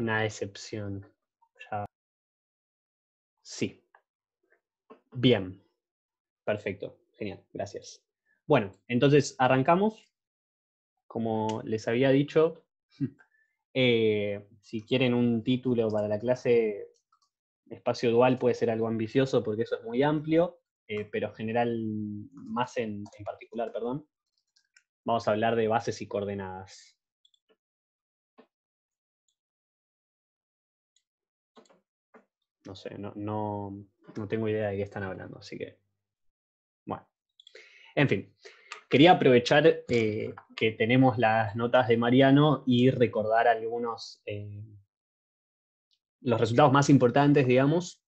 Una decepción. Ya. Sí. Bien. Perfecto. Genial. Gracias. Bueno, entonces arrancamos. Como les había dicho, si quieren un título para la clase, espacio dual puede ser algo ambicioso porque eso es muy amplio, pero general, más en particular, perdón, vamos a hablar de bases y coordenadas. No sé, no tengo idea de qué están hablando, así que, bueno. En fin, quería aprovechar que tenemos las notas de Mariano y recordar algunos, los resultados más importantes, digamos,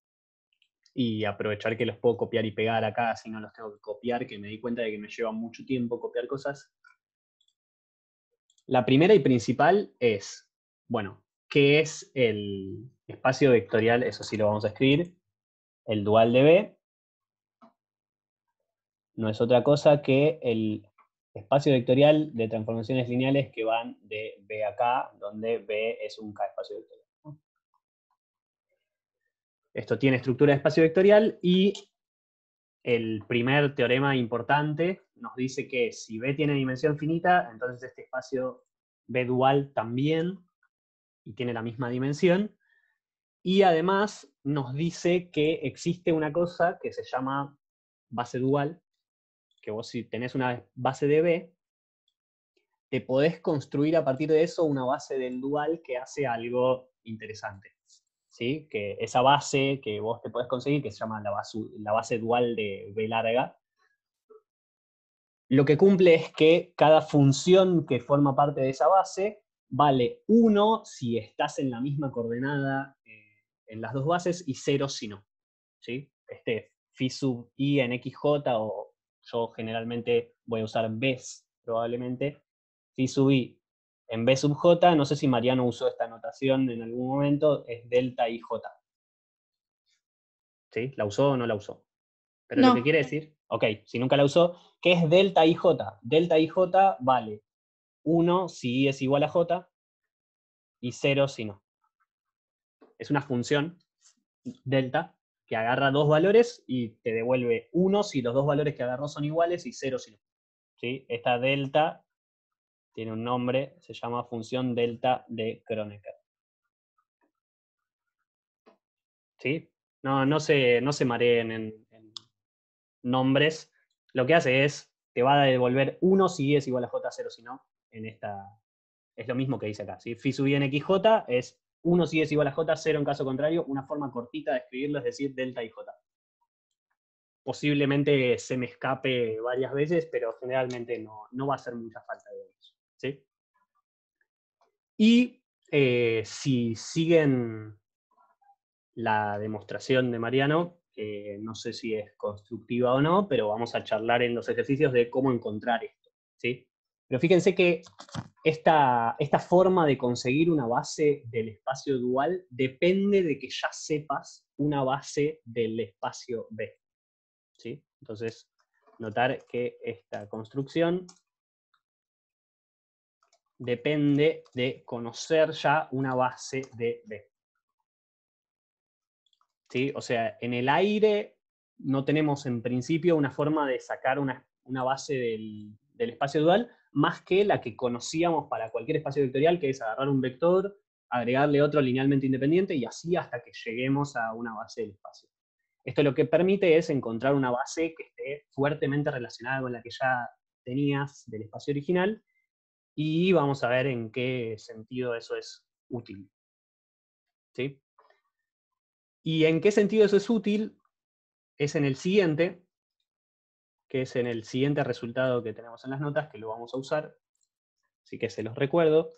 y aprovechar que los puedo copiar y pegar acá, así no los tengo que copiar, que me di cuenta de que me lleva mucho tiempo copiar cosas. La primera y principal es, bueno, ¿qué es el espacio vectorial? Eso sí lo vamos a escribir. El dual de B no es otra cosa que el espacio vectorial de transformaciones lineales que van de B a K, donde B es un K espacio vectorial. Esto tiene estructura de espacio vectorial y el primer teorema importante nos dice que si B tiene dimensión finita, entonces este espacio B dual también, y tiene la misma dimensión. Y además nos dice que existe una cosa que se llama base dual, que vos si tenés una base de B, te podés construir a partir de eso una base del dual que hace algo interesante. ¿Sí? Que esa base que vos te podés conseguir, que se llama la base dual de B larga, lo que cumple es que cada función que forma parte de esa base vale 1 si estás en la misma coordenada en las dos bases y 0 si no. ¿Sí? Phi sub i en xj, o yo generalmente voy a usar Bs probablemente, Phi sub i en B sub j, no sé si Mariano usó esta notación en algún momento, es delta ij. ¿Sí? ¿La usó o no la usó? Pero lo que No, quiere decir, ok, si nunca la usó, ¿qué es delta ij? Delta ij vale 1 si i es igual a j y 0 si no. Es una función delta que agarra dos valores y te devuelve 1 si los dos valores que agarró son iguales y 0 si no. ¿Sí? Esta delta tiene un nombre, se llama función delta de Kronecker. ¿Sí? No se mareen en nombres. Lo que hace es, te va a devolver 1 si i es igual a j, 0 si no, en esta. Es lo mismo que dice acá. ¿Sí? Phi sub i en xj es 1 si i es igual a j, 0 en caso contrario. Una forma cortita de escribirlo es decir delta ij. Posiblemente se me escape varias veces, pero generalmente no va a hacer mucha falta de eso. ¿Sí? Y si siguen la demostración de Mariano, no sé si es constructiva o no, pero vamos a charlar en los ejercicios de cómo encontrar esto. ¿Sí? Pero fíjense que esta forma de conseguir una base del espacio dual depende de que ya sepas una base del espacio B. ¿Sí? Entonces, notar que esta construcción depende de conocer ya una base de B. ¿Sí? O sea, en el aire no tenemos en principio una forma de sacar una base del espacio dual más que la que conocíamos para cualquier espacio vectorial, que es agarrar un vector, agregarle otro linealmente independiente y así hasta que lleguemos a una base del espacio. Esto lo que permite es encontrar una base que esté fuertemente relacionada con la que ya tenías del espacio original y vamos a ver en qué sentido eso es útil. ¿Sí? ¿Y en qué sentido eso es útil? Es en el siguiente, que es en el siguiente resultado que tenemos en las notas, que lo vamos a usar, así que se los recuerdo.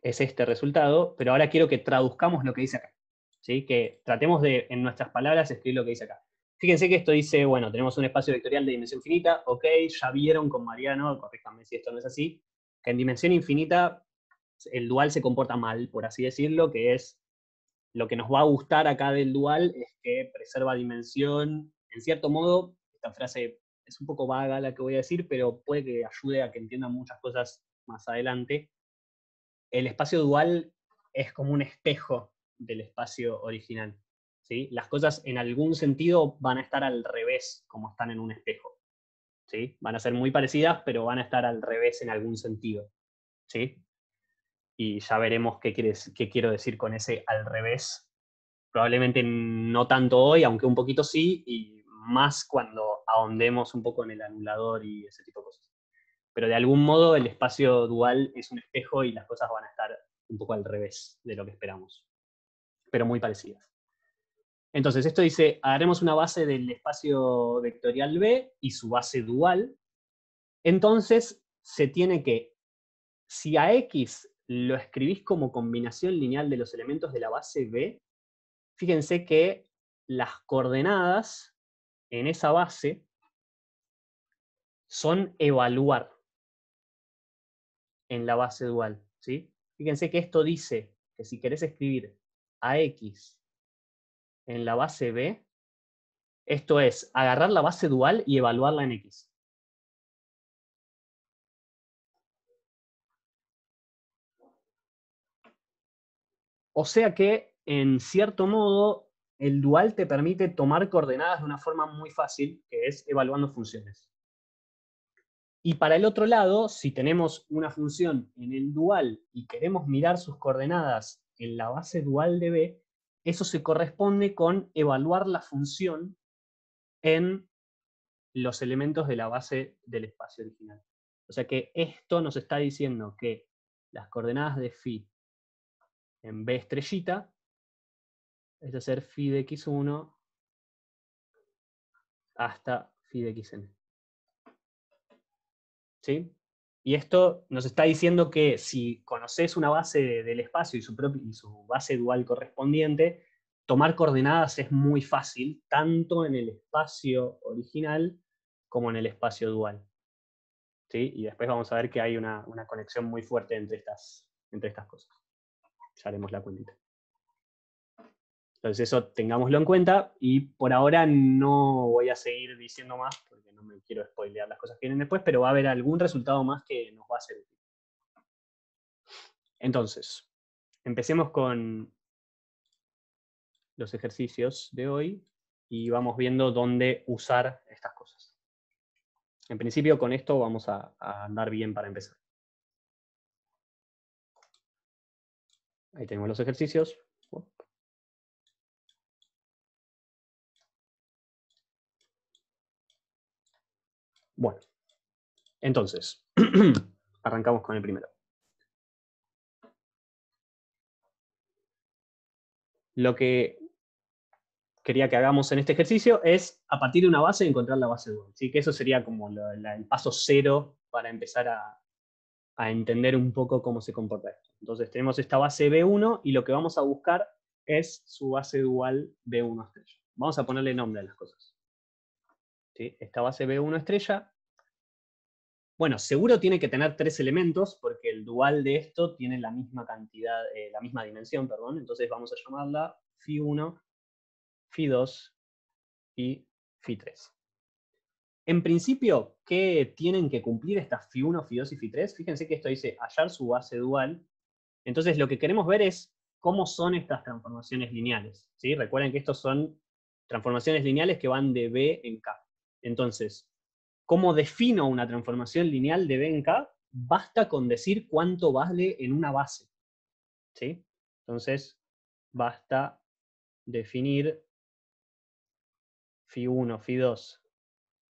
Es este resultado, pero ahora quiero que traduzcamos lo que dice acá. ¿Sí? Que tratemos de, en nuestras palabras, escribir lo que dice acá. Fíjense que esto dice, bueno, tenemos un espacio vectorial de dimensión finita, ok, ya vieron con Mariano, corríjanme si esto no es así, que en dimensión infinita el dual se comporta mal, por así decirlo, que es lo que nos va a gustar acá del dual es que preserva dimensión. En cierto modo, esta frase es un poco vaga la que voy a decir, pero puede que ayude a que entiendan muchas cosas más adelante, el espacio dual es como un espejo del espacio original, ¿sí? Las cosas en algún sentido van a estar al revés, como están en un espejo, ¿sí? Van a ser muy parecidas, pero van a estar al revés en algún sentido, ¿sí? Y ya veremos qué quiero decir con ese al revés. Probablemente no tanto hoy, aunque un poquito sí, y más cuando ahondemos un poco en el anulador y ese tipo de cosas. Pero de algún modo el espacio dual es un espejo y las cosas van a estar un poco al revés de lo que esperamos, pero muy parecidas. Entonces, esto dice, haremos una base del espacio vectorial B y su base dual. Entonces, se tiene que, si a X lo escribís como combinación lineal de los elementos de la base B, fíjense que las coordenadas en esa base son evaluar en la base dual, ¿sí? Fíjense que esto dice que si querés escribir a X en la base B, esto es agarrar la base dual y evaluarla en X. O sea que, en cierto modo, el dual te permite tomar coordenadas de una forma muy fácil, que es evaluando funciones. Y para el otro lado, si tenemos una función en el dual y queremos mirar sus coordenadas en la base dual de B, eso se corresponde con evaluar la función en los elementos de la base del espacio original. O sea que esto nos está diciendo que las coordenadas de phi en B estrellita es de ser phi de x1 hasta phi de xn. ¿Sí? Y esto nos está diciendo que si conoces una base del espacio y su base dual correspondiente, tomar coordenadas es muy fácil, tanto en el espacio original como en el espacio dual. ¿Sí? Y después vamos a ver que hay una conexión muy fuerte entre estas cosas. Ya haremos la cuentita. Entonces eso tengámoslo en cuenta, y por ahora no voy a seguir diciendo más, porque no me quiero spoilear las cosas que vienen después, pero va a haber algún resultado más que nos va a ser útil. Entonces, empecemos con los ejercicios de hoy y vamos viendo dónde usar estas cosas. En principio, con esto vamos a andar bien para empezar. Ahí tenemos los ejercicios. Bueno, entonces, arrancamos con el primero. Lo que quería que hagamos en este ejercicio es, a partir de una base, encontrar la base dual. ¿Sí? Que eso sería como el paso cero para empezar a entender un poco cómo se comporta esto. Entonces tenemos esta base B1 y lo que vamos a buscar es su base dual B1 estrella. Vamos a ponerle nombre a las cosas. ¿Sí? Esta base B1 estrella, bueno, seguro tiene que tener 3 elementos, porque el dual de esto tiene la misma cantidad, la misma dimensión, perdón. Entonces vamos a llamarla Phi1, Phi2 y Phi3. En principio, ¿qué tienen que cumplir estas Phi1, Phi2 y Phi3? Fíjense que esto dice hallar su base dual. Entonces lo que queremos ver es cómo son estas transformaciones lineales, ¿sí? Recuerden que estos son transformaciones lineales que van de B en K. Entonces, ¿cómo defino una transformación lineal de B en K? Basta con decir cuánto vale en una base, ¿sí? Entonces, basta definir Phi1, Phi2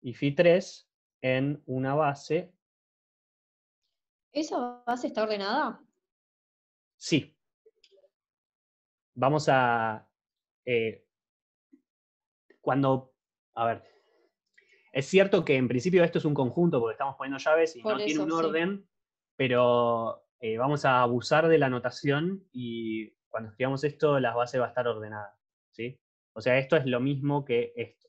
y Phi3 en una base. ¿Esa base está ordenada? Sí. Vamos a... a ver, es cierto que en principio esto es un conjunto porque estamos poniendo llaves y Por no tiene eso, un sí. orden, pero vamos a abusar de la notación y cuando escribamos esto la base va a estar ordenada, ¿sí? O sea, esto es lo mismo que esto.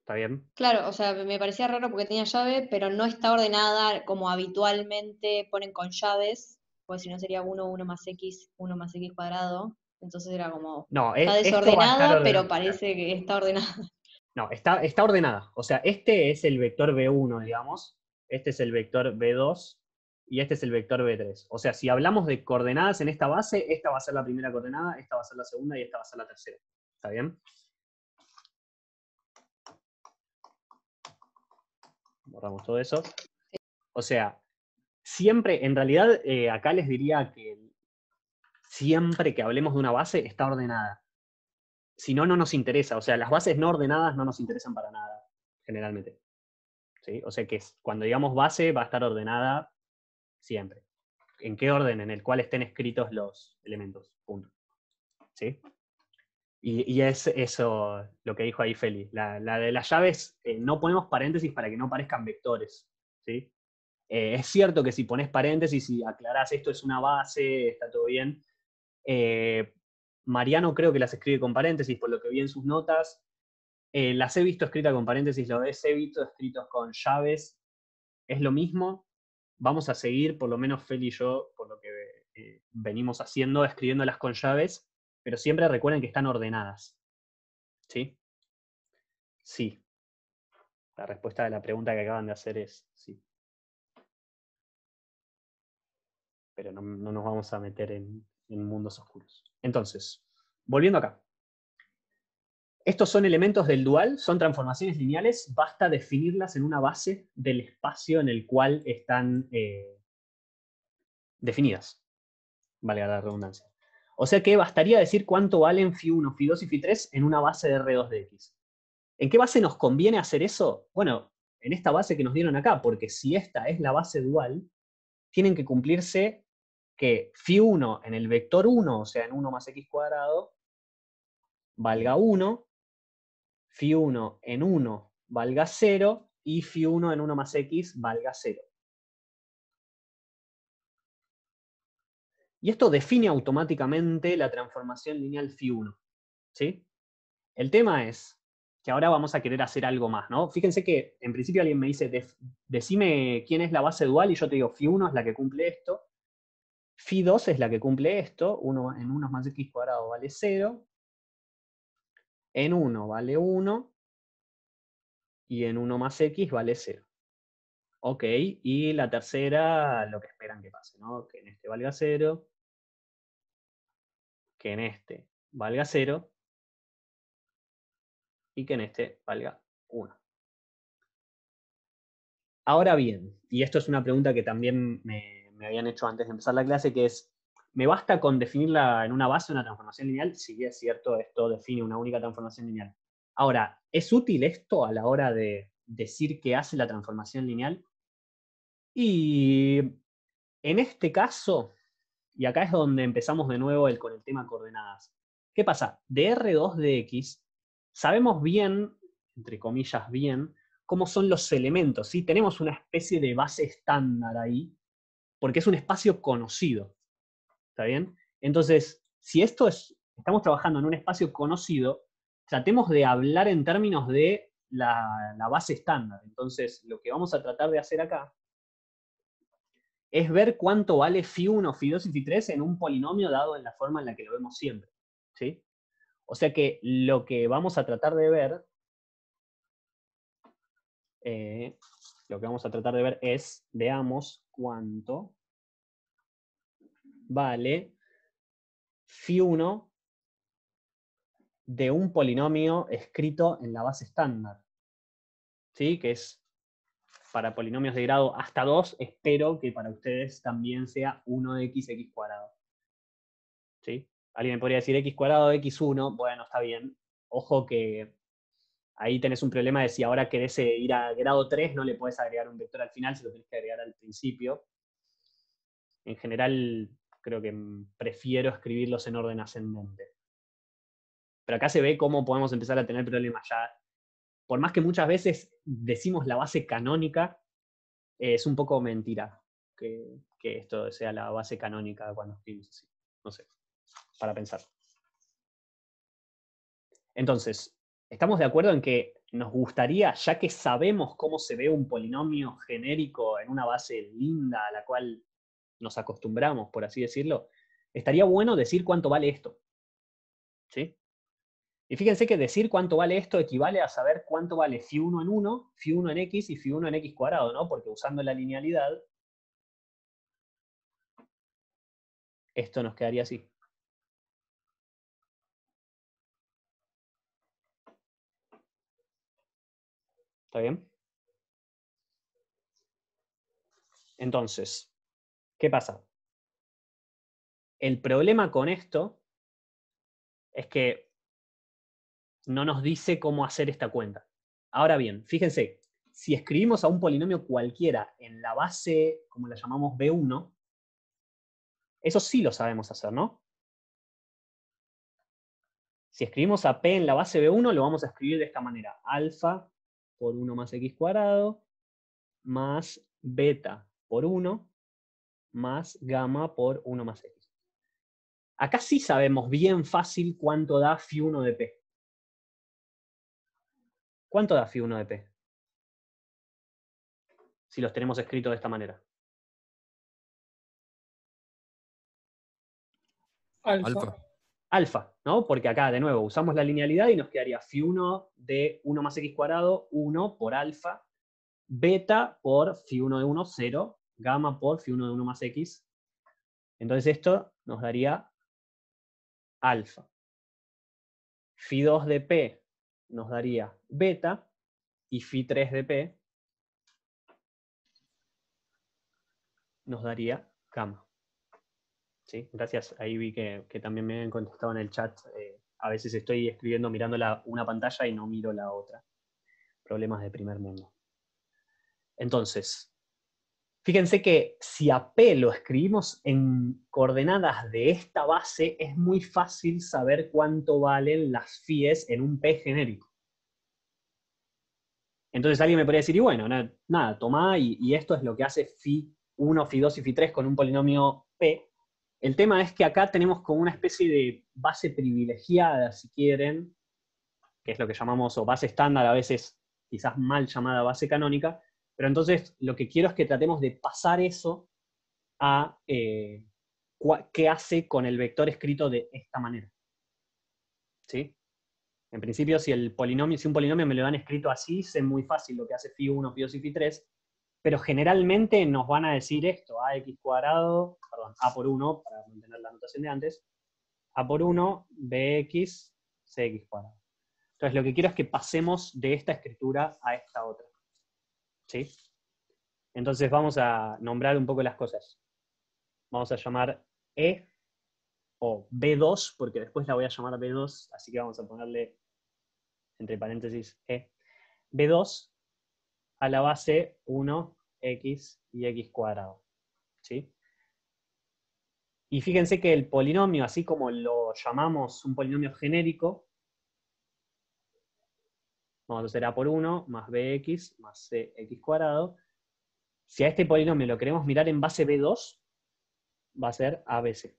¿Está bien? Claro, o sea, me parecía raro porque tenía llave, pero no está ordenada como habitualmente ponen con llaves, porque si no sería 1 más x, 1 más x cuadrado. Entonces era como, No, está esto va a estar desordenada, pero ordenado. parece que está ordenada. No, está ordenada. O sea, este es el vector B1, digamos. este es el vector B2 y este es el vector B3. O sea, si hablamos de coordenadas en esta base, esta va a ser la primera coordenada, esta va a ser la segunda y esta va a ser la tercera. ¿Está bien? Borramos todo eso. O sea, siempre, en realidad, acá les diría que siempre que hablemos de una base está ordenada. Si no, no nos interesa. O sea, las bases no ordenadas no nos interesan para nada, generalmente. ¿Sí? O sea que cuando digamos base va a estar ordenada siempre. ¿En qué orden? En el cual estén escritos los elementos. Punto. ¿Sí? Y es eso lo que dijo ahí Feli. La de las llaves, no ponemos paréntesis para que no parezcan vectores. ¿Sí? Es cierto que si pones paréntesis y aclarás esto es una base, está todo bien. Mariano creo que las escribe con paréntesis, por lo que vi en sus notas. Las he visto escritas con paréntesis, lo he visto escritos con llaves. Es lo mismo. Vamos a seguir, por lo menos Feli y yo, por lo que venimos haciendo, escribiéndolas con llaves, pero siempre recuerden que están ordenadas. ¿Sí? Sí. La respuesta de la pregunta que acaban de hacer es sí. Pero no nos vamos a meter en mundos oscuros. Entonces, volviendo acá. Estos son elementos del dual, son transformaciones lineales, basta definirlas en una base del espacio en el cual están definidas, valga la redundancia. O sea que bastaría decir cuánto valen Φ1, Φ2 y Φ3 en una base de R2 de X. ¿En qué base nos conviene hacer eso? Bueno, en esta base que nos dieron acá, porque si esta es la base dual, tienen que cumplirse que Φ1 en el vector 1, o sea, en 1 más X cuadrado, valga 1, Φ1 en 1 valga 0, y Φ1 en 1 más X valga 0. Y esto define automáticamente la transformación lineal Φ1. ¿Sí? El tema es que ahora vamos a querer hacer algo más, ¿no? Fíjense que en principio alguien me dice, decime quién es la base dual, y yo te digo, Φ1 es la que cumple esto, Φ2 es la que cumple esto, 1 en 1 más X cuadrado vale 0, en 1 vale 1, y en 1 más X vale 0. Ok, y la tercera, lo que esperan que pase, ¿no? Que en este valga 0, que en este valga 0, y que en este valga 1. Ahora bien, y esto es una pregunta que también me habían hecho antes de empezar la clase, que es, ¿me basta con definirla en una base, una transformación lineal? Sí, es cierto, esto define una única transformación lineal. Ahora, ¿es útil esto a la hora de decir qué hace la transformación lineal? Y en este caso, y acá es donde empezamos de nuevo con el tema coordenadas. ¿Qué pasa? De R2 de X, sabemos bien, entre comillas bien, cómo son los elementos, ¿sí? Tenemos una especie de base estándar ahí, porque es un espacio conocido, ¿está bien? Entonces, si estamos trabajando en un espacio conocido, tratemos de hablar en términos de la base estándar. Entonces, lo que vamos a tratar de hacer acá es ver cuánto vale Φ1, Φ2 y Φ3 en un polinomio dado en la forma en la que lo vemos siempre. ¿Sí? O sea que lo que vamos a tratar de ver, es, veamos cuánto vale Φ1 de un polinomio escrito en la base estándar. ¿Sí? Que es para polinomios de grado hasta 2, espero que para ustedes también sea 1x x cuadrado. ¿Sí? Alguien podría decir x cuadrado x1, bueno, está bien. Ojo que ahí tenés un problema de si ahora querés ir a grado 3, no le podés agregar un vector al final, se lo tenés que agregar al principio. En general, creo que prefiero escribirlos en orden ascendente. Pero acá se ve cómo podemos empezar a tener problemas ya. Por más que muchas veces decimos la base canónica, es un poco mentira que esto sea la base canónica cuando escribimos así. No sé, para pensar. Entonces, ¿estamos de acuerdo en que nos gustaría, ya que sabemos cómo se ve un polinomio genérico en una base linda a la cual nos acostumbramos, por así decirlo, estaría bueno decir cuánto vale esto? ¿Sí? Y fíjense que decir cuánto vale esto equivale a saber cuánto vale φ1 en 1, φ1 en x y φ1 en x cuadrado, ¿no? Porque usando la linealidad, esto nos quedaría así. ¿Está bien? Entonces, ¿qué pasa? El problema con esto es que no nos dice cómo hacer esta cuenta. Ahora bien, fíjense, si escribimos a un polinomio cualquiera en la base, como la llamamos B1, eso sí lo sabemos hacer, ¿no? Si escribimos a P en la base B1, lo vamos a escribir de esta manera. Alfa por 1 más x cuadrado, más beta por 1, más gamma por 1 más x. Acá sí sabemos bien fácil cuánto da φ1 de P. ¿Cuánto da φ1 de P? Si los tenemos escritos de esta manera. Alfa. Alfa, ¿no? Porque acá, de nuevo, usamos la linealidad y nos quedaría φ1 de 1 más x cuadrado, 1 por alfa, beta por φ1 de 1, 0, gamma por φ1 de 1 más x. Entonces esto nos daría alfa. φ2 de P nos daría beta y φ3 de P nos daría gamma. ¿Sí? Gracias, ahí vi que también me habían contestado en el chat. A veces estoy escribiendo mirando una pantalla y no miro la otra. Problemas de primer mundo. Entonces, fíjense que si a P lo escribimos en coordenadas de esta base, es muy fácil saber cuánto valen las φ's en un P genérico. Entonces alguien me podría decir, y bueno, nada, tomá, y esto es lo que hace φ1, φ2 y φ3 con un polinomio P. El tema es que acá tenemos como una especie de base privilegiada, si quieren, que es lo que llamamos, o base estándar, a veces quizás mal llamada base canónica, pero entonces lo que quiero es que tratemos de pasar eso a qué hace con el vector escrito de esta manera. ¿Sí? En principio, si un polinomio me lo han escrito así, sé muy fácil lo que hace φ1, φ2 y φ3, pero generalmente nos van a decir esto, ax cuadrado, perdón, a por 1, para mantener la notación de antes, a por 1, bx, cx cuadrado. Entonces lo que quiero es que pasemos de esta escritura a esta otra. ¿Sí? Entonces vamos a nombrar un poco las cosas. Vamos a llamar E o B2, porque después la voy a llamar B2, así que vamos a ponerle entre paréntesis E. B2 a la base 1x y x cuadrado. ¿Sí? Y fíjense que el polinomio, así como lo llamamos un polinomio genérico, vamos a hacer a por 1 más bx más cx cuadrado. Si a este polinomio lo queremos mirar en base B2, va a ser ABC.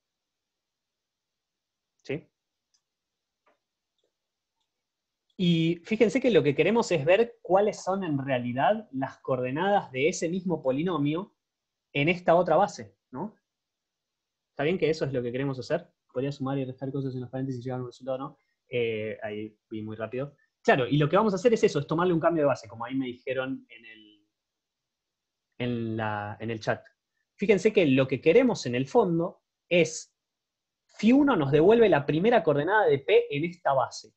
¿Sí? Y fíjense que lo que queremos es ver cuáles son en realidad las coordenadas de ese mismo polinomio en esta otra base, ¿no? ¿Está bien que eso es lo que queremos hacer? Podría sumar y restar cosas en los paréntesis y llegar a un resultado, ¿no? Ahí vi muy rápido. Claro, y lo que vamos a hacer es eso, es tomarle un cambio de base, como ahí me dijeron en el chat. Fíjense que lo que queremos en el fondo es φ1 nos devuelve la primera coordenada de P en esta base.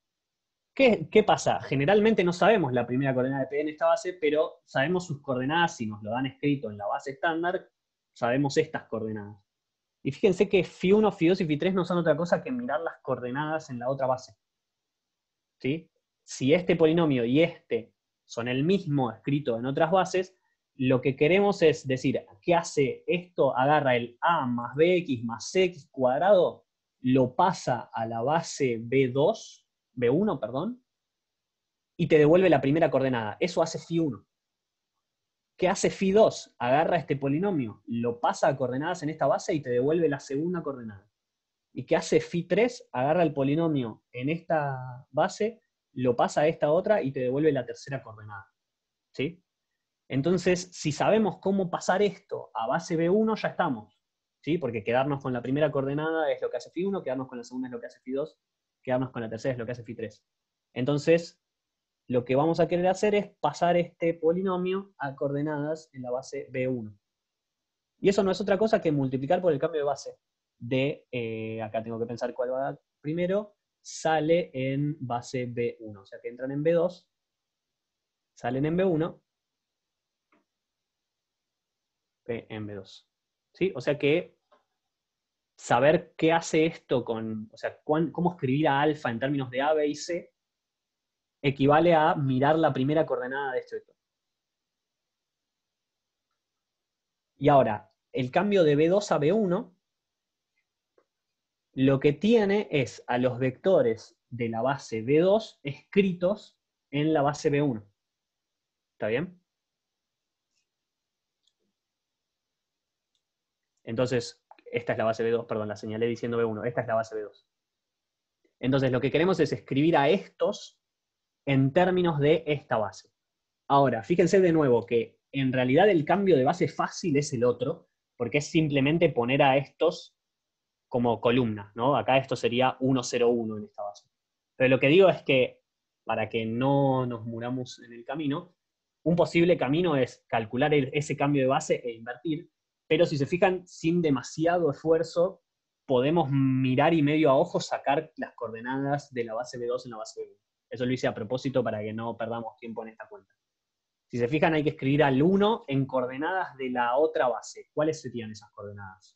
¿Qué pasa? Generalmente no sabemos la primera coordenada de P en esta base, pero sabemos sus coordenadas, si nos lo dan escrito en la base estándar, sabemos estas coordenadas. Y fíjense que φ1, φ2 y φ3 no son otra cosa que mirar las coordenadas en la otra base. ¿Sí? Si este polinomio y este son el mismo escrito en otras bases, lo que queremos es decir, ¿qué hace esto? Agarra el a más bx más cx cuadrado, lo pasa a la base B1, perdón, y te devuelve la primera coordenada. Eso hace φ1. ¿Qué hace φ2? Agarra este polinomio, lo pasa a coordenadas en esta base y te devuelve la segunda coordenada. ¿Y qué hace φ3? Agarra el polinomio en esta base, lo pasa a esta otra y te devuelve la tercera coordenada. ¿Sí? Entonces, si sabemos cómo pasar esto a base B1, ya estamos. ¿Sí? Porque quedarnos con la primera coordenada es lo que hace φ1, quedarnos con la segunda es lo que hace φ2. quedarnos con la tercera es lo que hace phi3. Entonces, lo que vamos a querer hacer es pasar este polinomio a coordenadas en la base B1. Y eso no es otra cosa que multiplicar por el cambio de base. Acá tengo que pensar cuál va a dar primero, sale en base B1. O sea que entran en B2, salen en B1, P en B2. ¿Sí? O sea que saber qué hace esto con, o sea, cómo escribir a alfa en términos de A, B y C, equivale a mirar la primera coordenada de esto vector. Y ahora, el cambio de B2 a B1, lo que tiene es a los vectores de la base B2 escritos en la base B1. ¿Está bien? Entonces, esta es la base B2, perdón, la señalé diciendo B1, esta es la base B2. Entonces, lo que queremos es escribir a estos en términos de esta base. Ahora, fíjense de nuevo que en realidad el cambio de base fácil es el otro, porque es simplemente poner a estos como columna, ¿no? Acá esto sería 1, 0, 1 en esta base. Pero lo que digo es que, para que no nos muramos en el camino, un posible camino es calcular ese cambio de base e invertir, pero si se fijan, sin demasiado esfuerzo, podemos mirar y medio a ojo sacar las coordenadas de la base B2 en la base B1. Eso lo hice a propósito para que no perdamos tiempo en esta cuenta. Si se fijan, hay que escribir al 1 en coordenadas de la otra base. ¿Cuáles serían esas coordenadas?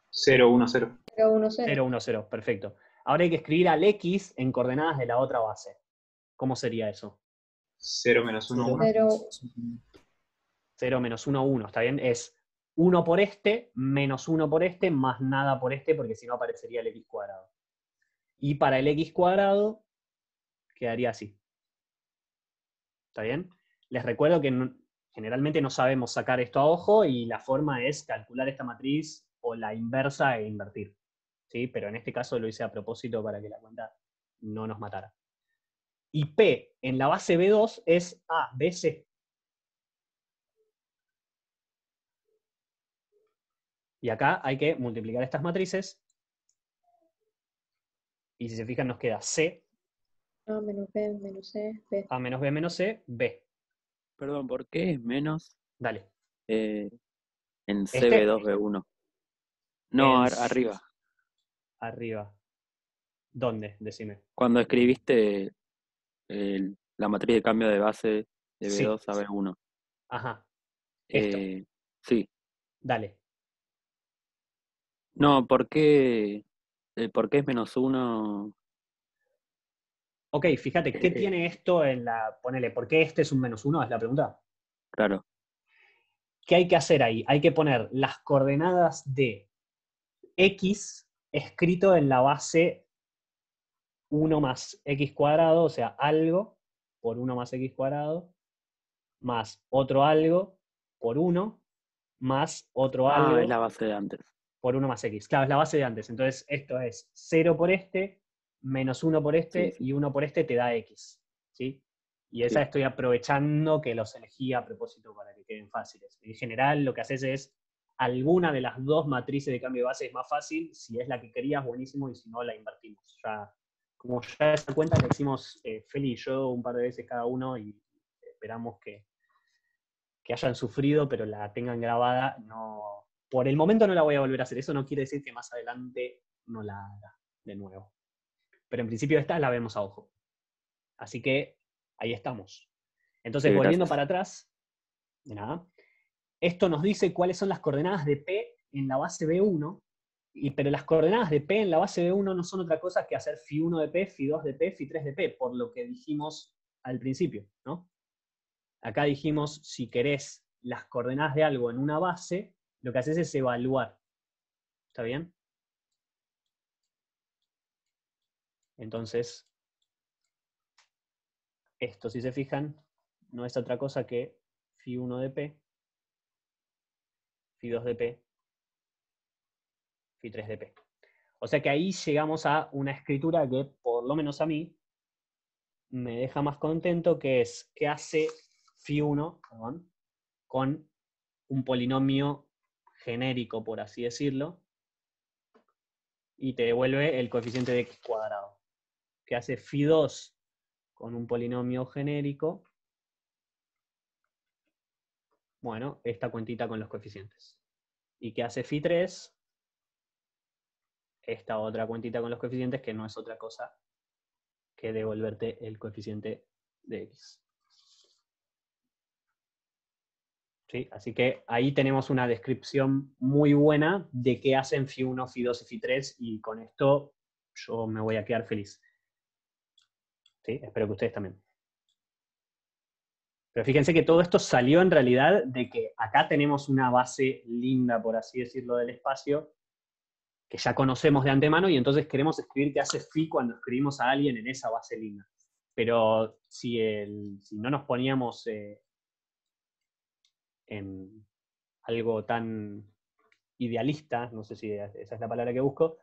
0, 1, 0. 0, 1, 0. 0, 1, 0, perfecto. Ahora hay que escribir al X en coordenadas de la otra base. ¿Cómo sería eso? 0 menos 1, 1. 0. 0 menos 1, 1, ¿está bien? Es 1 por este, menos 1 por este, más nada por este, porque si no aparecería el X cuadrado. Y para el X cuadrado, quedaría así. ¿Está bien? Les recuerdo que generalmente no sabemos sacar esto a ojo y la forma es calcular esta matriz o la inversa e invertir. ¿Sí? Pero en este caso lo hice a propósito para que la cuenta no nos matara. Y P en la base B2 es A, B, C. Y acá hay que multiplicar estas matrices. Y si se fijan nos queda C, A menos B menos C, B. A menos B menos C, B. Perdón, ¿por qué es menos Dale. en Este- CB2B1? No, En- arriba. Arriba. ¿Dónde? Decime. Cuando escribiste la matriz de cambio de base de Sí. B2 a B1. Ajá. Esto. Sí. Dale. No, ¿por qué es menos 1? Ok, fíjate, ¿qué tiene esto en la... Ponele, ¿por qué este es un menos 1? Es la pregunta. Claro. ¿Qué hay que hacer ahí? Hay que poner las coordenadas de X escrito en la base 1 más X cuadrado, o sea, algo por 1 más X cuadrado, más otro algo por 1, más otro algo Es la base de antes. por 1 más X. Claro, es la base de antes. Entonces, esto es 0 por este, menos 1 por este, Sí. y 1 por este te da X. ¿Sí? Y esa Sí. estoy aprovechando que los elegí a propósito para que queden fáciles. En general, lo que haces es alguna de las dos matrices de cambio de base es más fácil. Si es la que querías, buenísimo, y si no, la invertimos. Como ya esa cuenta la hicimos Feli y yo un par de veces cada uno, y esperamos que hayan sufrido, pero la tengan grabada. No, por el momento no la voy a volver a hacer. Eso no quiere decir que más adelante no la haga de nuevo. Pero en principio esta la vemos a ojo. Así que ahí estamos. Entonces, Sí, volviendo gracias. para atrás, de nada, esto nos dice cuáles son las coordenadas de P en la base B1, pero las coordenadas de P en la base B1 no son otra cosa que hacer Φ1 de P, Φ2 de P, Φ3 de P, por lo que dijimos al principio, ¿no? Acá dijimos, si querés las coordenadas de algo en una base, lo que haces es evaluar. ¿Está bien? Entonces, esto, si se fijan, no es otra cosa que Φ1 de P, Φ2 de P, Φ3 de P. O sea que ahí llegamos a una escritura que, por lo menos a mí, me deja más contento, que es que hace Φ1, perdón, con un polinomio genérico, por así decirlo, y te devuelve el coeficiente de x cuadrado. Que hace phi2 con un polinomio genérico. Bueno, esta cuentita con los coeficientes. Y que hace phi3 esta otra cuentita con los coeficientes, que no es otra cosa que devolverte el coeficiente de x. ¿Sí? Así que ahí tenemos una descripción muy buena de qué hacen phi1, phi2 y phi3, y con esto yo me voy a quedar feliz. ¿Sí? Espero que ustedes también. Pero fíjense que todo esto salió en realidad de que acá tenemos una base linda, por así decirlo, del espacio, que ya conocemos de antemano, y entonces queremos escribir qué hace phi cuando escribimos a alguien en esa base linda. Pero si no nos poníamos en algo tan idealista, no sé si esa es la palabra que busco,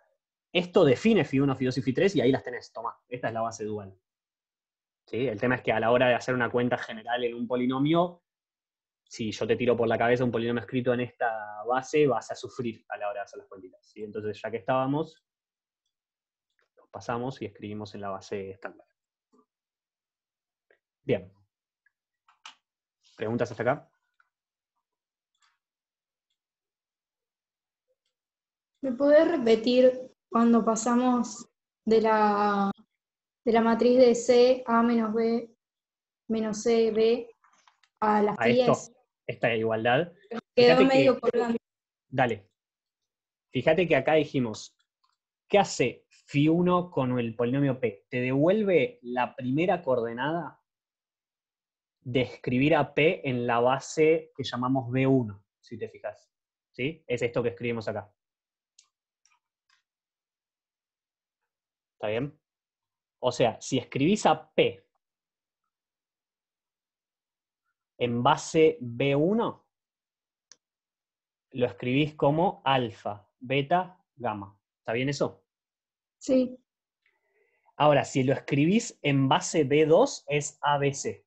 esto define phi1, phi2 y phi3, y ahí las tenés, toma, esta es la base dual. ¿Sí? El tema es que a la hora de hacer una cuenta general en un polinomio, si yo te tiro por la cabeza un polinomio escrito en esta base, vas a sufrir a la hora de hacer las cuentitas. ¿Sí? Entonces, ya que estábamos, los pasamos y escribimos en la base estándar. Bien. ¿Preguntas hasta acá? ¿Me podés repetir cuando pasamos de la matriz de C, A menos B, menos C, B, a las A esto, 10? esta igualdad. Quedó Fíjate medio que, colgando. dale. Fíjate que acá dijimos, ¿qué hace phi1 con el polinomio P? Te devuelve la primera coordenada de escribir a P en la base que llamamos B1, si te fijas. ¿Sí? Es esto que escribimos acá. ¿Está bien? O sea, si escribís a P en base B1, lo escribís como alfa, beta, gamma. ¿Está bien eso? Sí, Ahora, si lo escribís en base B2, es ABC.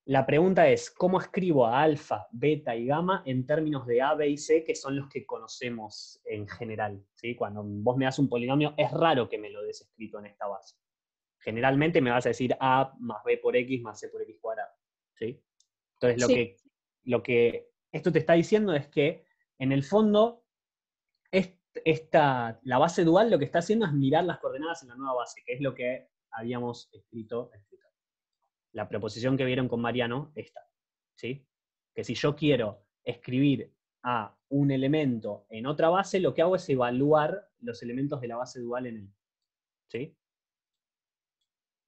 La pregunta es, ¿cómo escribo a alfa, beta y gamma en términos de A, B y C, que son los que conocemos en general? ¿Sí? Cuando vos me das un polinomio, es raro que me lo des escrito en esta base. Generalmente me vas a decir A más B por X más C por X cuadrado. ¿Sí? Entonces, sí. lo que esto te está diciendo es que, en el fondo, la base dual lo que está haciendo es mirar las coordenadas en la nueva base, que es lo que habíamos escrito. La proposición que vieron con Mariano, esta. ¿Sí? Que si yo quiero escribir a un elemento en otra base, lo que hago es evaluar los elementos de la base dual en él. ¿Sí?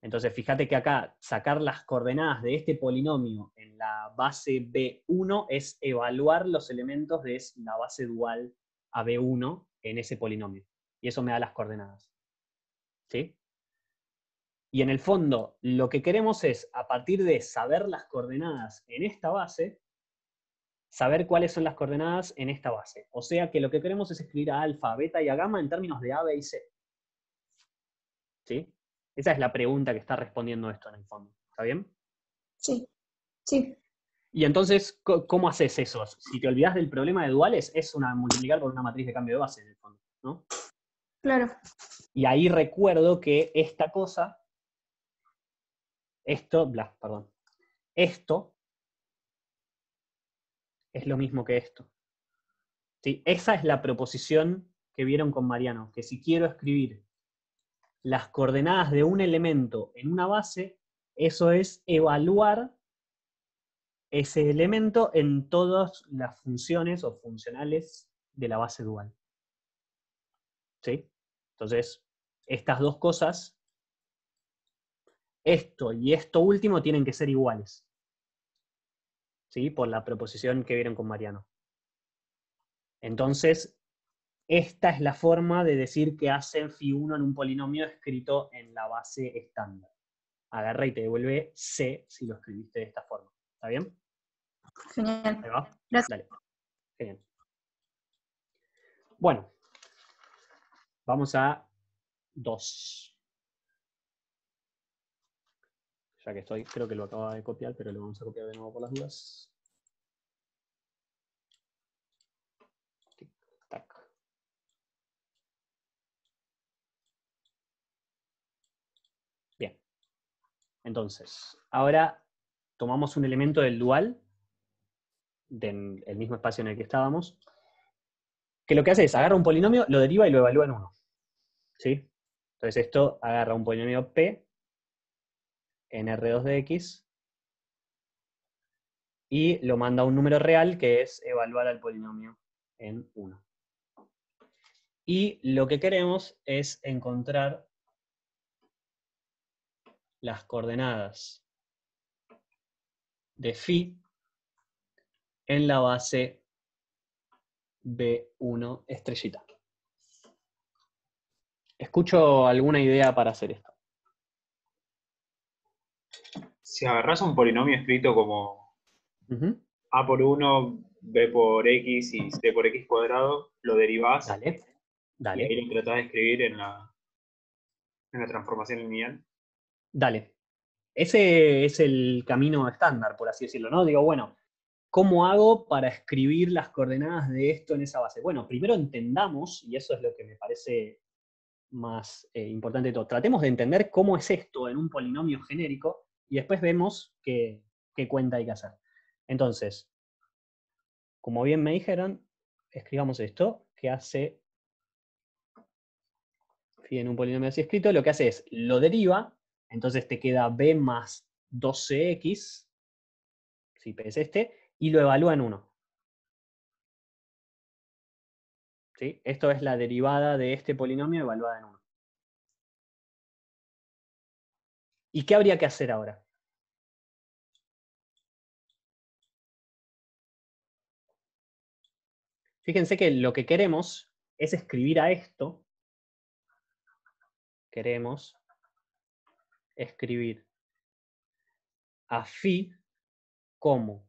Entonces, fíjate que acá sacar las coordenadas de este polinomio en la base B1 es evaluar los elementos de la base dual a B1 en ese polinomio. Y eso me da las coordenadas. ¿Sí? Y en el fondo, lo que queremos es, a partir de saber las coordenadas en esta base, saber cuáles son las coordenadas en esta base. O sea que lo que queremos es escribir a alfa, a beta y a gamma en términos de A, B y C. ¿Sí? Esa es la pregunta que está respondiendo esto en el fondo. ¿Está bien? Sí, sí, Y entonces, ¿cómo haces eso? Si te olvidas del problema de duales, es multiplicar por una matriz de cambio de base, en el fondo, ¿no? claro. Y ahí recuerdo que esta cosa, esto es lo mismo que esto. ¿Sí? Esa es la proposición que vieron con Mariano, que si quiero escribir las coordenadas de un elemento en una base, eso es evaluar ese elemento en todas las funciones o funcionales de la base dual. ¿Sí? Entonces, estas dos cosas, esto y esto último, tienen que ser iguales. ¿Sí? Por la proposición que vieron con Mariano. Entonces, esta es la forma de decir que hacen phi1 en un polinomio escrito en la base estándar. Agarra y te devuelve C si lo escribiste de esta forma. ¿Está bien? Genial. ¿Ahí va? Gracias. Dale. Genial. Bueno, vamos a 2. Ya que estoy, creo que lo acabo de copiar, pero lo vamos a copiar de nuevo por las dudas. Tic, tac. Entonces, ahora tomamos un elemento del dual, del mismo espacio en el que estábamos, que lo que hace es agarra un polinomio, lo deriva y lo evalúa en 1. ¿Sí? Entonces esto agarra un polinomio P en R2 de X y lo manda a un número real, que es evaluar al polinomio en 1. Y lo que queremos es encontrar las coordenadas de phi en la base B1 estrellita. ¿Escucho alguna idea para hacer esto? Si agarrás un polinomio escrito como A por 1, B por X y C por X cuadrado, lo derivás Dale, y dale, ahí lo tratás de escribir en la transformación lineal. dale. Ese es el camino estándar, por así decirlo, ¿no? Digo, bueno, ¿cómo hago para escribir las coordenadas de esto en esa base? Bueno, primero entendamos, y eso es lo que me parece más importante de todo, tratemos de entender cómo es esto en un polinomio genérico y después vemos qué cuenta hay que hacer. Entonces, como bien me dijeron, escribamos esto, que hace phi en un polinomio así escrito, lo que hace es, lo deriva, entonces te queda b más 12x, si p es este, y lo evalúa en 1. ¿Sí? Esto es la derivada de este polinomio evaluada en 1. ¿Y qué habría que hacer ahora? Fíjense que lo que queremos es escribir a esto. Queremos escribir a phi como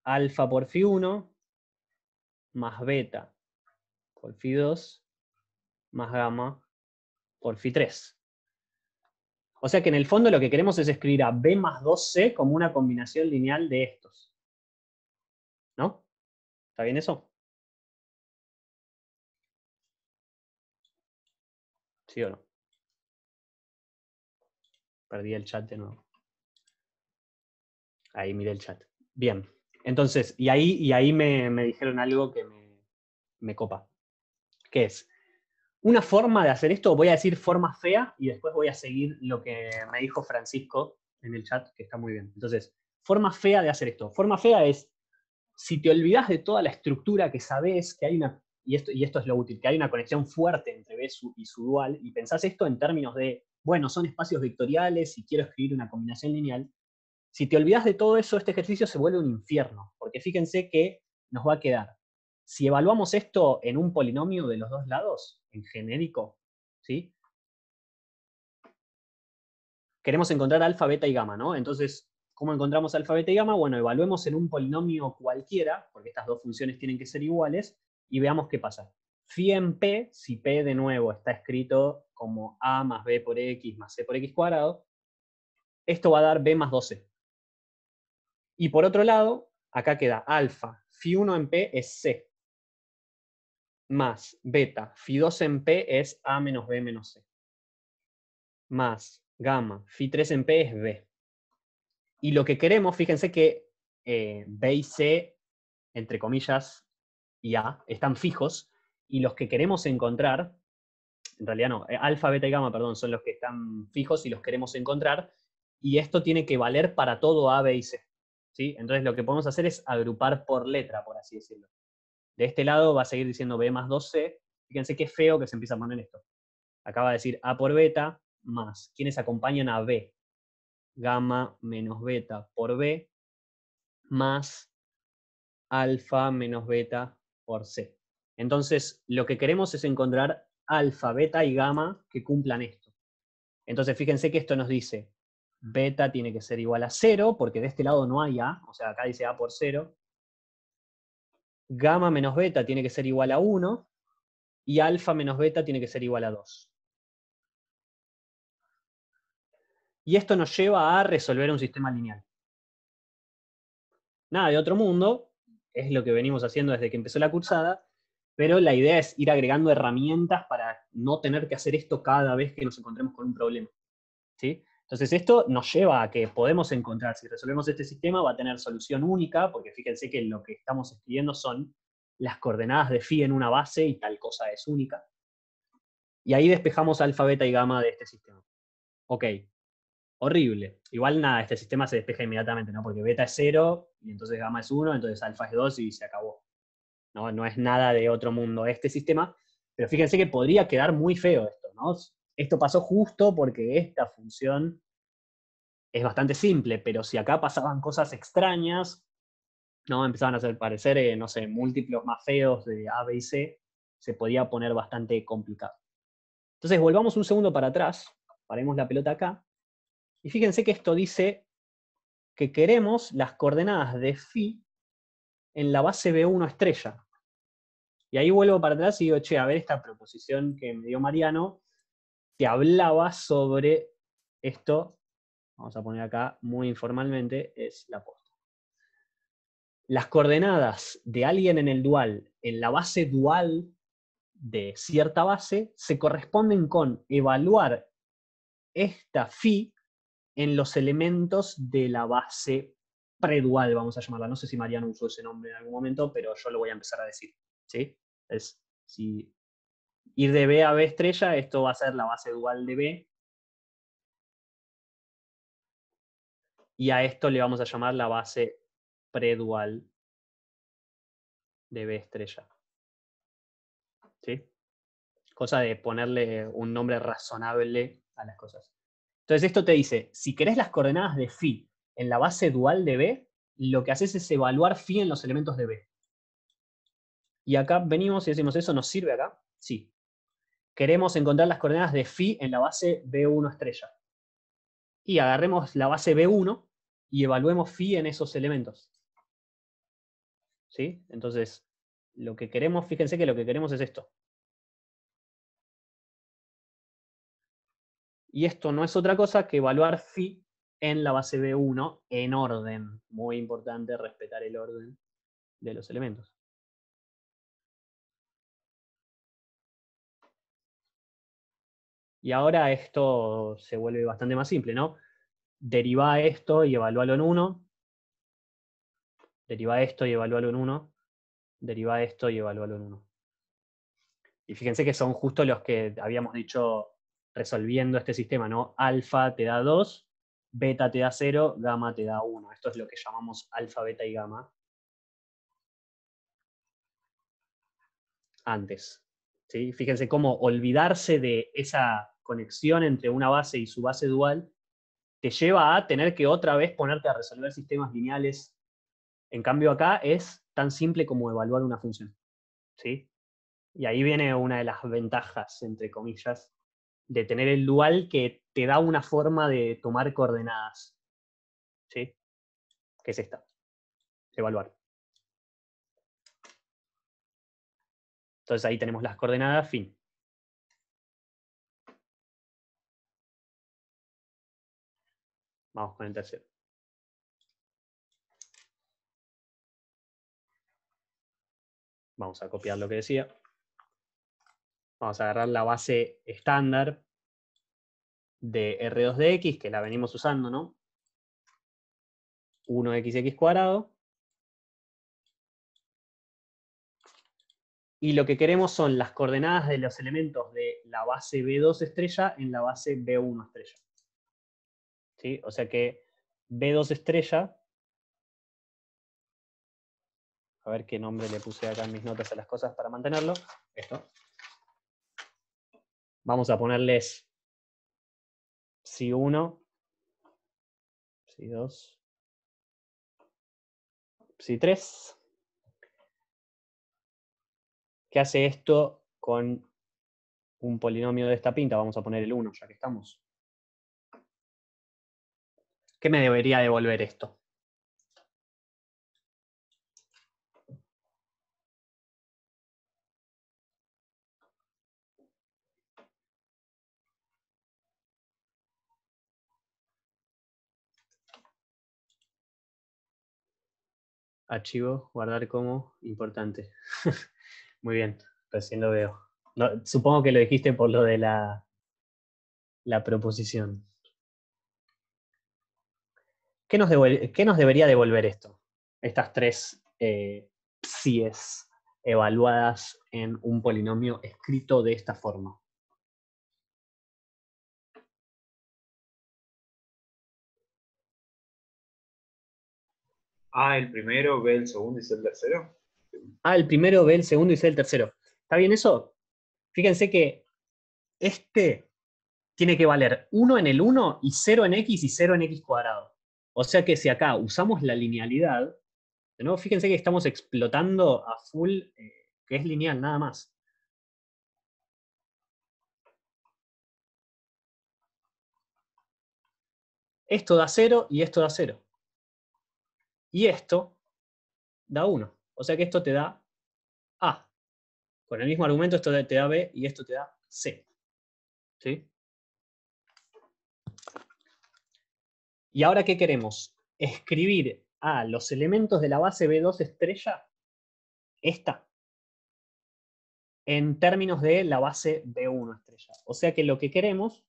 alfa por phi 1 más beta por phi 2 más gamma por phi 3. O sea que en el fondo lo que queremos es escribir a b más 2c como una combinación lineal de estos. ¿No? ¿Está bien eso? ¿Sí o no? Perdí el chat de nuevo. Ahí miré el chat. Bien. Entonces, y ahí me dijeron algo que me copa. ¿Qué es? Una forma de hacer esto, voy a decir forma fea, y después voy a seguir lo que me dijo Francisco en el chat, que está muy bien. Entonces, forma fea de hacer esto. Forma fea es, si te olvidás de toda la estructura que sabés que hay una, y esto es lo útil, que hay una conexión fuerte entre B y su dual, y pensás esto en términos de, bueno, son espacios vectoriales y quiero escribir una combinación lineal. Si te olvidás de todo eso, este ejercicio se vuelve un infierno, porque fíjense que nos va a quedar, si evaluamos esto en un polinomio de los dos lados, en genérico, ¿sí? Queremos encontrar alfa, beta y gamma, ¿no? Entonces, ¿cómo encontramos alfa, beta y gamma? Bueno, evaluemos en un polinomio cualquiera, porque estas dos funciones tienen que ser iguales, y veamos qué pasa. Phi en P, si P de nuevo está escrito como A más B por X más C por X cuadrado, esto va a dar B más 12. Y por otro lado, acá queda alfa, phi 1 en P es C, más beta, phi 2 en P es A menos B menos C, más gamma, phi 3 en P es B. Y lo que queremos, fíjense que B y C, entre comillas, y A, están fijos, y los que queremos encontrar, en realidad no, alfa, beta y gamma, perdón, son los que están fijos y los queremos encontrar, y esto tiene que valer para todo A, B y C. ¿Sí? Entonces lo que podemos hacer es agrupar por letra, por así decirlo. De este lado va a seguir diciendo B más 2C. Fíjense qué feo que se empieza a poner esto. Acá va a decir A por beta más quienes acompañan a B. Gamma menos beta por B más alfa menos beta por C. Entonces lo que queremos es encontrar alfa, beta y gamma que cumplan esto. Entonces fíjense que esto nos dice beta tiene que ser igual a 0, porque de este lado no hay A, o sea, acá dice A por 0. Gamma menos beta tiene que ser igual a 1, y alfa menos beta tiene que ser igual a 2. Y esto nos lleva a resolver un sistema lineal. Nada de otro mundo, es lo que venimos haciendo desde que empezó la cursada, pero la idea es ir agregando herramientas para no tener que hacer esto cada vez que nos encontremos con un problema. ¿Sí? Entonces Entonces esto nos lleva a que podemos encontrar, si resolvemos este sistema, va a tener solución única, porque fíjense que lo que estamos escribiendo son las coordenadas de phi en una base y tal cosa es única. Y ahí despejamos alfa, beta y gamma de este sistema. Ok, horrible. Igual nada, este sistema se despeja inmediatamente, ¿no? Porque beta es 0, y entonces gamma es 1, entonces alfa es 2 y se acabó. No es nada de otro mundo este sistema, pero fíjense que podría quedar muy feo esto, ¿no? Esto pasó justo porque esta función es bastante simple, pero si acá pasaban cosas extrañas, ¿no? Empezaban a aparecer, no sé, múltiplos más feos de A, B y C, se podía poner bastante complicado. Entonces volvamos un segundo para atrás, paremos la pelota acá, y fíjense que esto dice que queremos las coordenadas de phi en la base B1 estrella. Y ahí vuelvo para atrás y digo, che, a ver esta proposición que me dio Mariano, que hablaba sobre esto, vamos a poner acá muy informalmente, es la posta. Las coordenadas de alguien en el dual, en la base dual de cierta base, se corresponden con evaluar esta phi en los elementos de la base predual, vamos a llamarla. No sé si Mariano usó ese nombre en algún momento, pero yo lo voy a empezar a decir. ¿Sí? Si ir de B a B estrella, esto va a ser la base dual de B. Y a esto le vamos a llamar la base predual de B estrella. ¿Sí? Cosa de ponerle un nombre razonable a las cosas. Entonces esto te dice, si querés las coordenadas de phi en la base dual de B, lo que haces es evaluar phi en los elementos de B. Y acá venimos y decimos, ¿eso nos sirve acá? Sí. Queremos encontrar las coordenadas de phi en la base B1 estrella. Y agarremos la base B1 y evaluemos phi en esos elementos. ¿Sí? Entonces, lo que queremos, fíjense que lo que queremos es esto. Y esto no es otra cosa que evaluar phi en la base B1 en orden. Muy importante respetar el orden de los elementos. Y ahora esto se vuelve bastante más simple, ¿no? Deriva esto y evalúalo en 1. Deriva esto y evalúalo en 1. Deriva esto y evalúalo en 1. Y fíjense que son justo los que habíamos dicho resolviendo este sistema, ¿no? Alfa te da 2, beta te da 0, gamma te da 1. Esto es lo que llamamos alfa, beta y gamma. Antes. ¿Sí? Fíjense cómo olvidarse de esa conexión entre una base y su base dual te lleva a tener que otra vez ponerte a resolver sistemas lineales. En cambio acá es tan simple como evaluar una función. ¿Sí? Y ahí viene una de las ventajas, entre comillas, de tener el dual que te da una forma de tomar coordenadas. ¿Sí? Que es esta. Evaluar. Entonces ahí tenemos las coordenadas, fin. Vamos con el tercero. Vamos a copiar lo que decía. Vamos a agarrar la base estándar de R2 de X, que la venimos usando, ¿no? 1xx cuadrado. Y lo que queremos son las coordenadas de los elementos de la base B2 estrella en la base B1 estrella. ¿Sí? O sea que B2 estrella, a ver qué nombre le puse acá en mis notas a las cosas para mantenerlo. Esto. Vamos a ponerles psi1, psi2, psi3. ¿Qué hace esto con un polinomio de esta pinta? Vamos a poner el 1, ya que estamos. ¿Qué me debería devolver esto? Archivo, guardar como, importante. Muy bien, recién lo veo. No, supongo que lo dijiste por lo de la proposición. ¿Qué nos debería devolver esto? Estas tres psies evaluadas en un polinomio escrito de esta forma. A el primero, B el segundo y C el tercero. A el primero, B el segundo y C el tercero. ¿Está bien eso? Fíjense que este tiene que valer 1 en el 1 y 0 en x y 0 en x cuadrado. O sea que si acá usamos la linealidad, de nuevo fíjense que estamos explotando a full, que es lineal nada más. Esto da 0 y esto da 0. Y esto da 1. O sea que esto te da A. Con el mismo argumento esto te da B y esto te da C. ¿Sí? ¿Y ahora qué queremos? Escribir a los elementos de la base B2 estrella, esta, en términos de la base B1 estrella. O sea que lo que queremos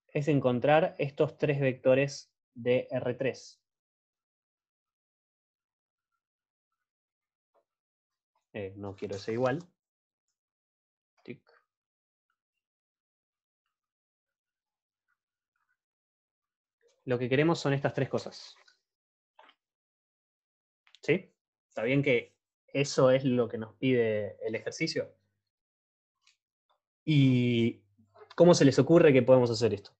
es encontrar estos tres vectores de R3. No quiero ese igual. Tic. Lo que queremos son estas tres cosas. ¿Sí? ¿Está bien que eso es lo que nos pide el ejercicio? ¿Y cómo se les ocurre que podemos hacer esto?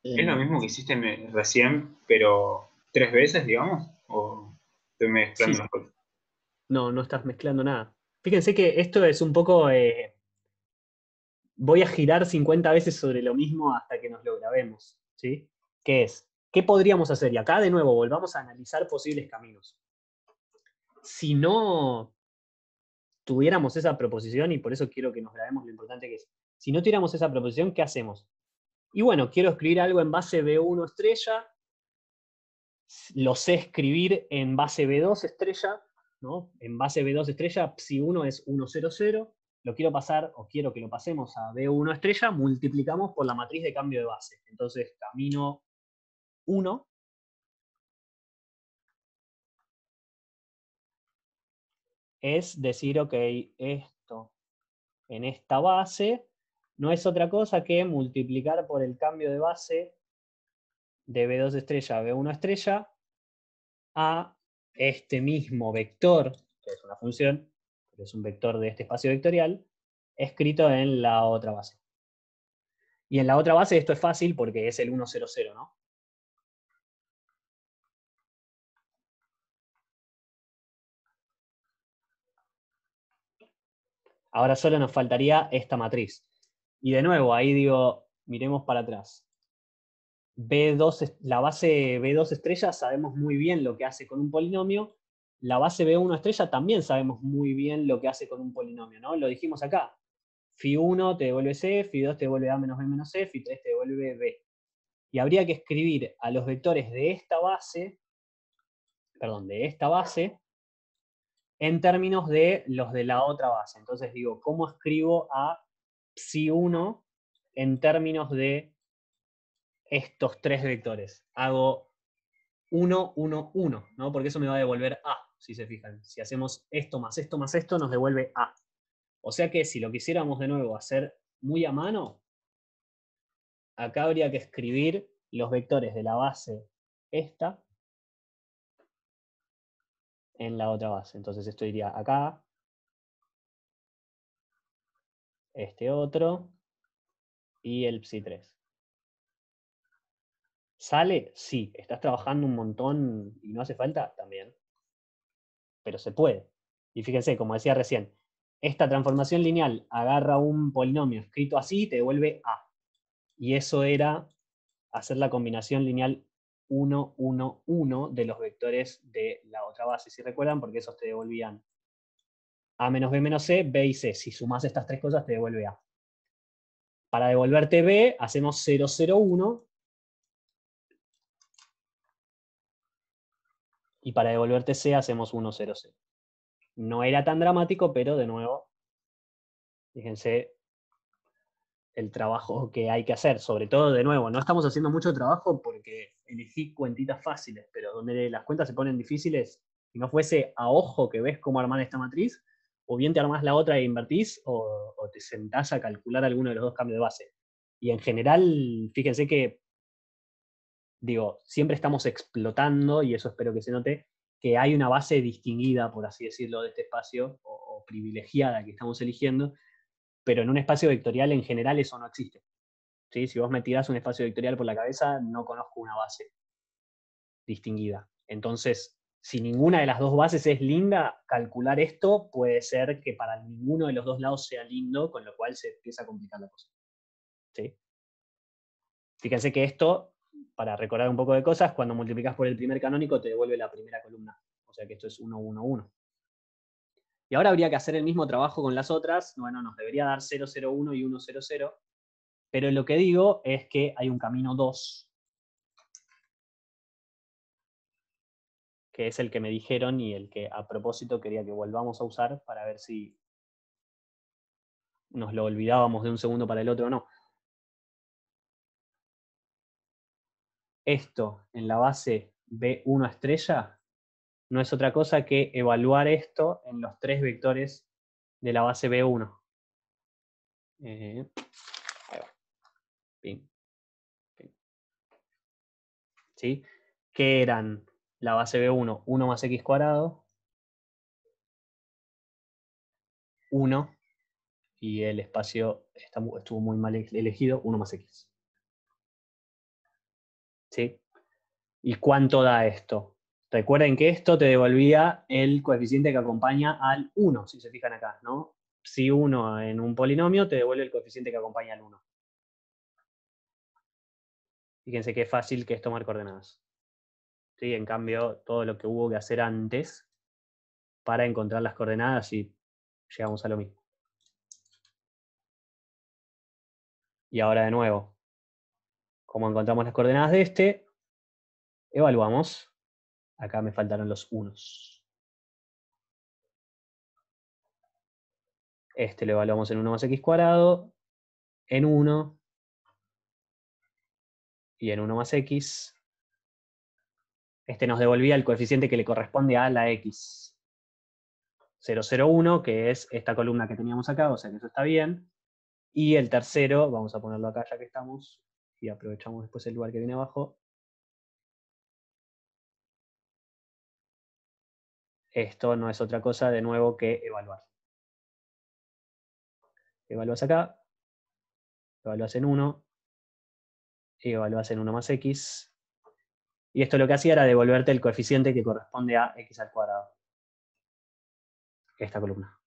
¿Es lo mismo que hiciste recién, pero 3 veces, digamos? ¿O estoy mezclando Sí. las cosas? No, no estás mezclando nada. Fíjense que esto es un poco... voy a girar 50 veces sobre lo mismo hasta que nos lo grabemos. ¿Sí? ¿Qué es? ¿Qué podríamos hacer? Y acá de nuevo volvamos a analizar posibles caminos. Si no tuviéramos esa proposición, y por eso quiero que nos grabemos lo importante que es, si no tuviéramos esa proposición, ¿qué hacemos? Y bueno, quiero escribir algo en base B1 estrella, lo sé escribir en base B2 estrella, ¿no? En base B2 estrella, psi 1 es 1, 0, 0, lo quiero pasar, o quiero que lo pasemos a B1 estrella, multiplicamos por la matriz de cambio de base. Entonces, camino 1 es decir, ok, esto en esta base no es otra cosa que multiplicar por el cambio de base de B2 estrella a B1 estrella a este mismo vector, que es una función, que es un vector de este espacio vectorial, escrito en la otra base. Y en la otra base esto es fácil porque es el 1, 0, 0, ¿no? Ahora solo nos faltaría esta matriz. Y de nuevo, ahí digo, miremos para atrás. B2, la base B2 estrella sabemos muy bien lo que hace con un polinomio. La base B1 estrella también sabemos muy bien lo que hace con un polinomio, ¿no? Lo dijimos acá. Φ1 te devuelve C, Φ2 te devuelve A menos B menos C, Φ3 te devuelve B. Y habría que escribir a los vectores de esta base, en términos de los de la otra base. Entonces digo, ¿cómo escribo a Psi1 en términos de estos tres vectores? Hago 1, 1, 1, ¿no? Porque eso me va a devolver A, si se fijan. Si hacemos esto más esto más esto, nos devuelve A. O sea que si lo quisiéramos de nuevo hacer muy a mano, acá habría que escribir los vectores de la base esta en la otra base. Entonces esto iría acá, este otro, y el psi3. ¿Sale? Sí. ¿Estás trabajando un montón y no hace falta? También. Pero se puede. Y fíjense, como decía recién, esta transformación lineal agarra un polinomio escrito así y te devuelve A. Y eso era hacer la combinación lineal 1, 1, 1 de los vectores de la otra base, si recuerdan, porque esos te devolvían A menos B menos C, B y C. Si sumás estas tres cosas te devuelve A. Para devolverte B, hacemos 0, 0, 1. Y para devolverte C, hacemos 1, 0, 0. No era tan dramático, pero de nuevo Fíjense el trabajo que hay que hacer. Sobre todo, de nuevo, no estamos haciendo mucho trabajo porque elegí cuentitas fáciles, pero donde las cuentas se ponen difíciles, si no fuese a ojo que ves cómo armar esta matriz, o bien te armás la otra e invertís, o te sentás a calcular alguno de los dos cambios de base. Y en general, fíjense que, digo, siempre estamos explotando, y eso espero que se note, que hay una base distinguida, por así decirlo, de este espacio, o privilegiada que estamos eligiendo, pero en un espacio vectorial en general eso no existe. ¿Sí? Si vos me tirás un espacio vectorial por la cabeza, no conozco una base distinguida. Entonces, si ninguna de las dos bases es linda, calcular esto puede ser que para ninguno de los dos lados sea lindo, con lo cual se empieza a complicar la cosa. ¿Sí? Fíjense que esto, para recordar un poco de cosas, cuando multiplicas por el primer canónico te devuelve la primera columna. O sea que esto es 1, 1, 1. Y ahora habría que hacer el mismo trabajo con las otras. Bueno, nos debería dar 0, 0, 1 y 1, 0, 0. Pero lo que digo es que hay un camino 2, que es el que me dijeron y el que a propósito quería que volvamos a usar para ver si nos lo olvidábamos de un segundo para el otro o no. Esto en la base B1 estrella no es otra cosa que evaluar esto en los tres vectores de la base B1. Ahí va. Pin, pin. ¿Sí? Que eran la base B1, 1 más x cuadrado, 1, y el espacio estuvo muy mal elegido, 1 más x. ¿Sí? ¿Y cuánto da esto? Recuerden que esto te devolvía el coeficiente que acompaña al 1, si se fijan acá, ¿no? Si 1 en un polinomio te devuelve el coeficiente que acompaña al 1. Fíjense qué fácil que es tomar coordenadas. ¿Sí? En cambio, todo lo que hubo que hacer antes para encontrar las coordenadas y llegamos a lo mismo. Y ahora de nuevo, como encontramos las coordenadas de este, evaluamos. Acá me faltaron los unos. Este lo evaluamos en 1 más x cuadrado, en 1 y en 1 más x. Este nos devolvía el coeficiente que le corresponde a la x. 0,01, que es esta columna que teníamos acá, o sea que eso está bien. Y el tercero, vamos a ponerlo acá ya que estamos, y aprovechamos después el lugar que viene abajo. Esto no es otra cosa, de nuevo, que evaluar. Evalúas acá, evalúas en 1, y evalúas en 1 más x. Y esto lo que hacía era devolverte el coeficiente que corresponde a x al cuadrado. Esta columna.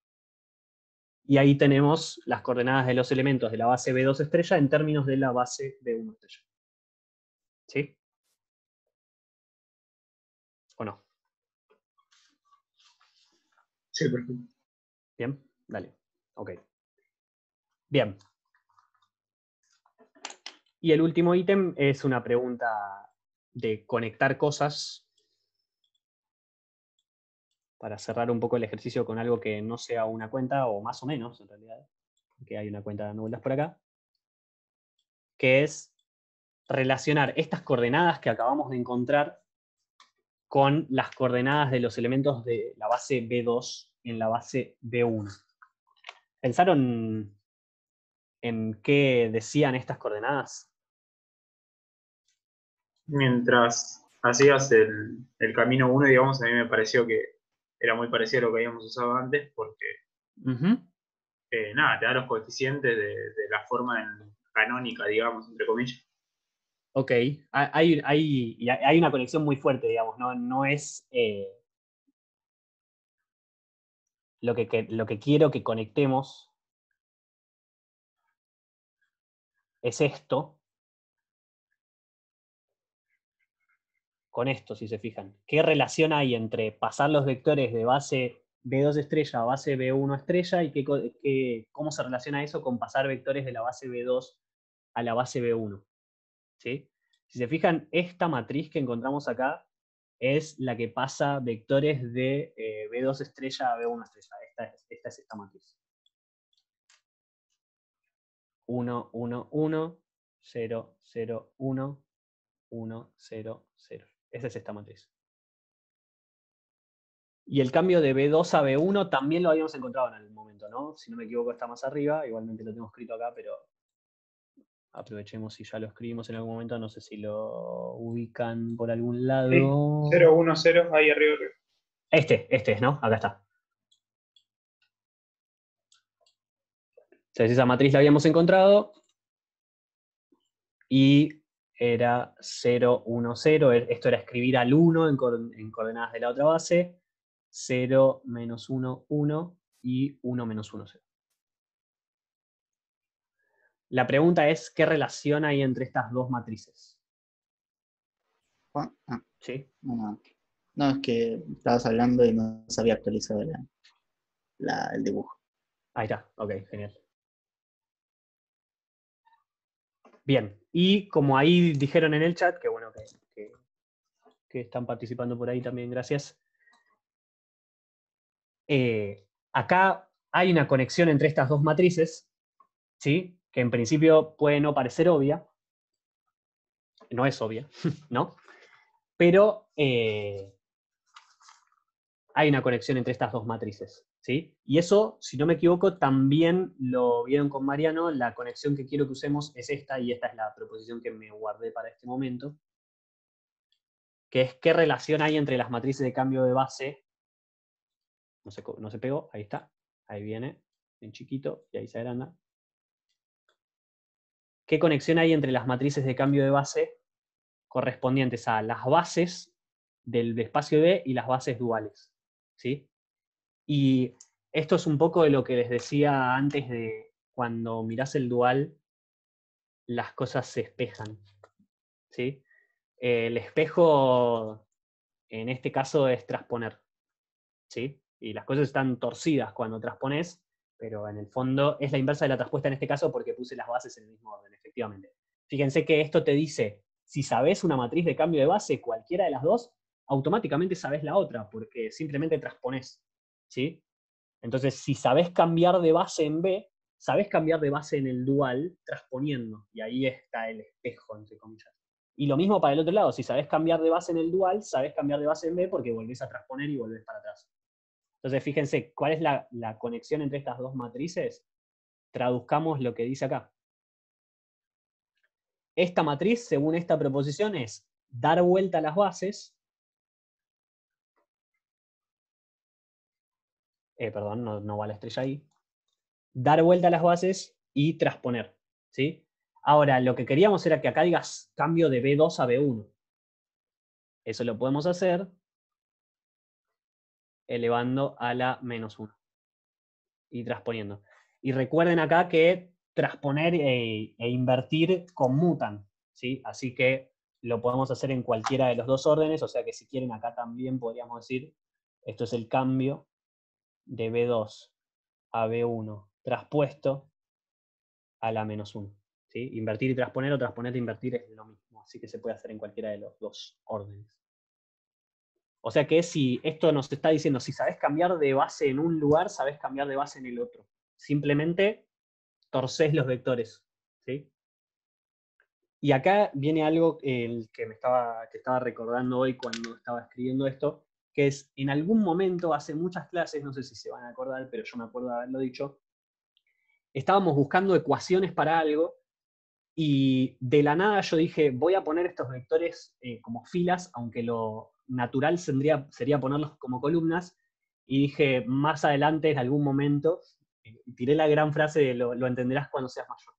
Y ahí tenemos las coordenadas de los elementos de la base B2 estrella en términos de la base B1 estrella. ¿Sí? ¿O no? Sí, perfecto. Bien, dale. Ok. Bien. Y el último ítem es una pregunta de conectar cosas para cerrar un poco el ejercicio con algo que no sea una cuenta, o más o menos, en realidad, porque hay una cuenta dando vueltas por acá, que es relacionar estas coordenadas que acabamos de encontrar con las coordenadas de los elementos de la base B2 en la base B1. ¿Pensaron en qué decían estas coordenadas? Mientras hacías el camino 1, digamos, a mí me pareció que era muy parecido a lo que habíamos usado antes, porque nada, te da los coeficientes de la forma canónica, digamos, entre comillas. Ok, hay una conexión muy fuerte, digamos, no es lo que quiero que conectemos es esto con esto, si se fijan. ¿Qué relación hay entre pasar los vectores de base B2 estrella a base B1 estrella y cómo se relaciona eso con pasar vectores de la base B2 a la base B1? ¿Sí? Si se fijan, esta matriz que encontramos acá es la que pasa vectores de B2 estrella a B1 estrella. Esta es esta matriz. 1, 1, 1, 0, 0, 1, 1, 0, 0. Esa es esta matriz. Y el cambio de B2 a B1 también lo habíamos encontrado en algún momento, ¿no? Si no me equivoco está más arriba, igualmente lo tengo escrito acá, pero aprovechemos si ya lo escribimos en algún momento, no sé si lo ubican por algún lado. Sí, 0, 1, 0, ahí arriba. Este es, ¿no? Acá está. Entonces esa matriz la habíamos encontrado y era 0, 1, 0. Esto era escribir al 1 en coordenadas de la otra base. 0, menos 1, 1 y 1, menos 1, 0. La pregunta es, ¿qué relación hay entre estas dos matrices? ¿Sí? No, es que estabas hablando y no se había actualizado el dibujo. Ahí está, ok, genial. Bien, y como ahí dijeron en el chat, que bueno que están participando por ahí también, gracias. Acá hay una conexión entre estas dos matrices, ¿sí? Que en principio puede no parecer obvia. No es obvia, ¿no? Pero hay una conexión entre estas dos matrices, ¿sí? Y eso, si no me equivoco, también lo vieron con Mariano. La conexión que quiero que usemos es esta, y esta es la proposición que me guardé para este momento, que es qué relación hay entre las matrices de cambio de base. No se pegó, ahí está, ahí viene, en chiquito, y ahí se agranda. ¿Qué conexión hay entre las matrices de cambio de base correspondientes a las bases del espacio B y las bases duales? ¿Sí? Y esto es un poco de lo que les decía antes de cuando mirás el dual, las cosas se espejan. ¿Sí? El espejo, en este caso, es transponer. ¿Sí? Y las cosas están torcidas cuando transpones, pero en el fondo es la inversa de la traspuesta en este caso porque puse las bases en el mismo orden, efectivamente. Fíjense que esto te dice, si sabés una matriz de cambio de base, cualquiera de las dos, automáticamente sabés la otra, porque simplemente transponés. ¿Sí? Entonces, si sabés cambiar de base en B, sabés cambiar de base en el dual transponiendo, y ahí está el espejo, entre comillas. Y lo mismo para el otro lado, si sabés cambiar de base en el dual, sabés cambiar de base en B porque volvés a transponer y volvés para atrás. Entonces, fíjense, ¿cuál es la conexión entre estas dos matrices? Traduzcamos lo que dice acá. Esta matriz, según esta proposición, es dar vuelta a las bases. Perdón, no va la estrella ahí. Dar vuelta a las bases y transponer. ¿Sí? Ahora, lo que queríamos era que acá digas cambio de B2 a B1. Eso lo podemos hacer elevando a la menos 1. Y transponiendo. Y recuerden acá que transponer e invertir conmutan, ¿sí? Así que lo podemos hacer en cualquiera de los dos órdenes, o sea que si quieren acá también podríamos decir, esto es el cambio de B2 a B1 traspuesto a la menos 1. ¿Sí? Invertir y transponer o transponer e invertir es lo mismo, así que se puede hacer en cualquiera de los dos órdenes. O sea que si esto nos está diciendo, si sabés cambiar de base en un lugar, sabés cambiar de base en el otro. Simplemente torcés los vectores. ¿Sí? Y acá viene algo que estaba recordando hoy cuando estaba escribiendo esto, que es, en algún momento, hace muchas clases, no sé si se van a acordar, pero yo me acuerdo de haberlo dicho, estábamos buscando ecuaciones para algo, y de la nada yo dije, voy a poner estos vectores como filas, aunque lo natural sería ponerlos como columnas, y dije, más adelante, en algún momento, tiré la gran frase de lo entenderás cuando seas mayor.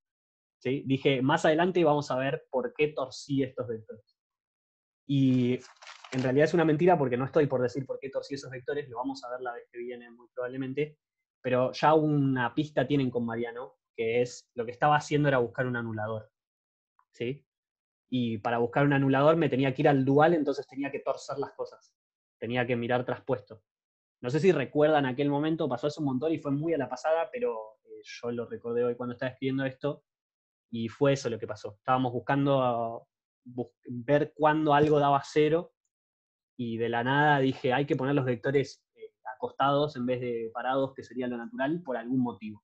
¿Sí? Dije, más adelante vamos a ver por qué torcí estos vectores. Y en realidad es una mentira porque no estoy por decir por qué torcí esos vectores, lo vamos a ver la vez que viene muy probablemente, pero ya una pista tienen con Mariano, que es, lo que estaba haciendo era buscar un anulador. ¿Sí? Y para buscar un anulador me tenía que ir al dual, entonces tenía que torcer las cosas. Tenía que mirar traspuesto. No sé si recuerdan aquel momento, pasó hace un montón y fue muy a la pasada, pero yo lo recordé hoy cuando estaba escribiendo esto, y fue eso lo que pasó. Estábamos buscando ver cuándo algo daba 0, y de la nada dije, hay que poner los vectores acostados en vez de parados, que sería lo natural, por algún motivo.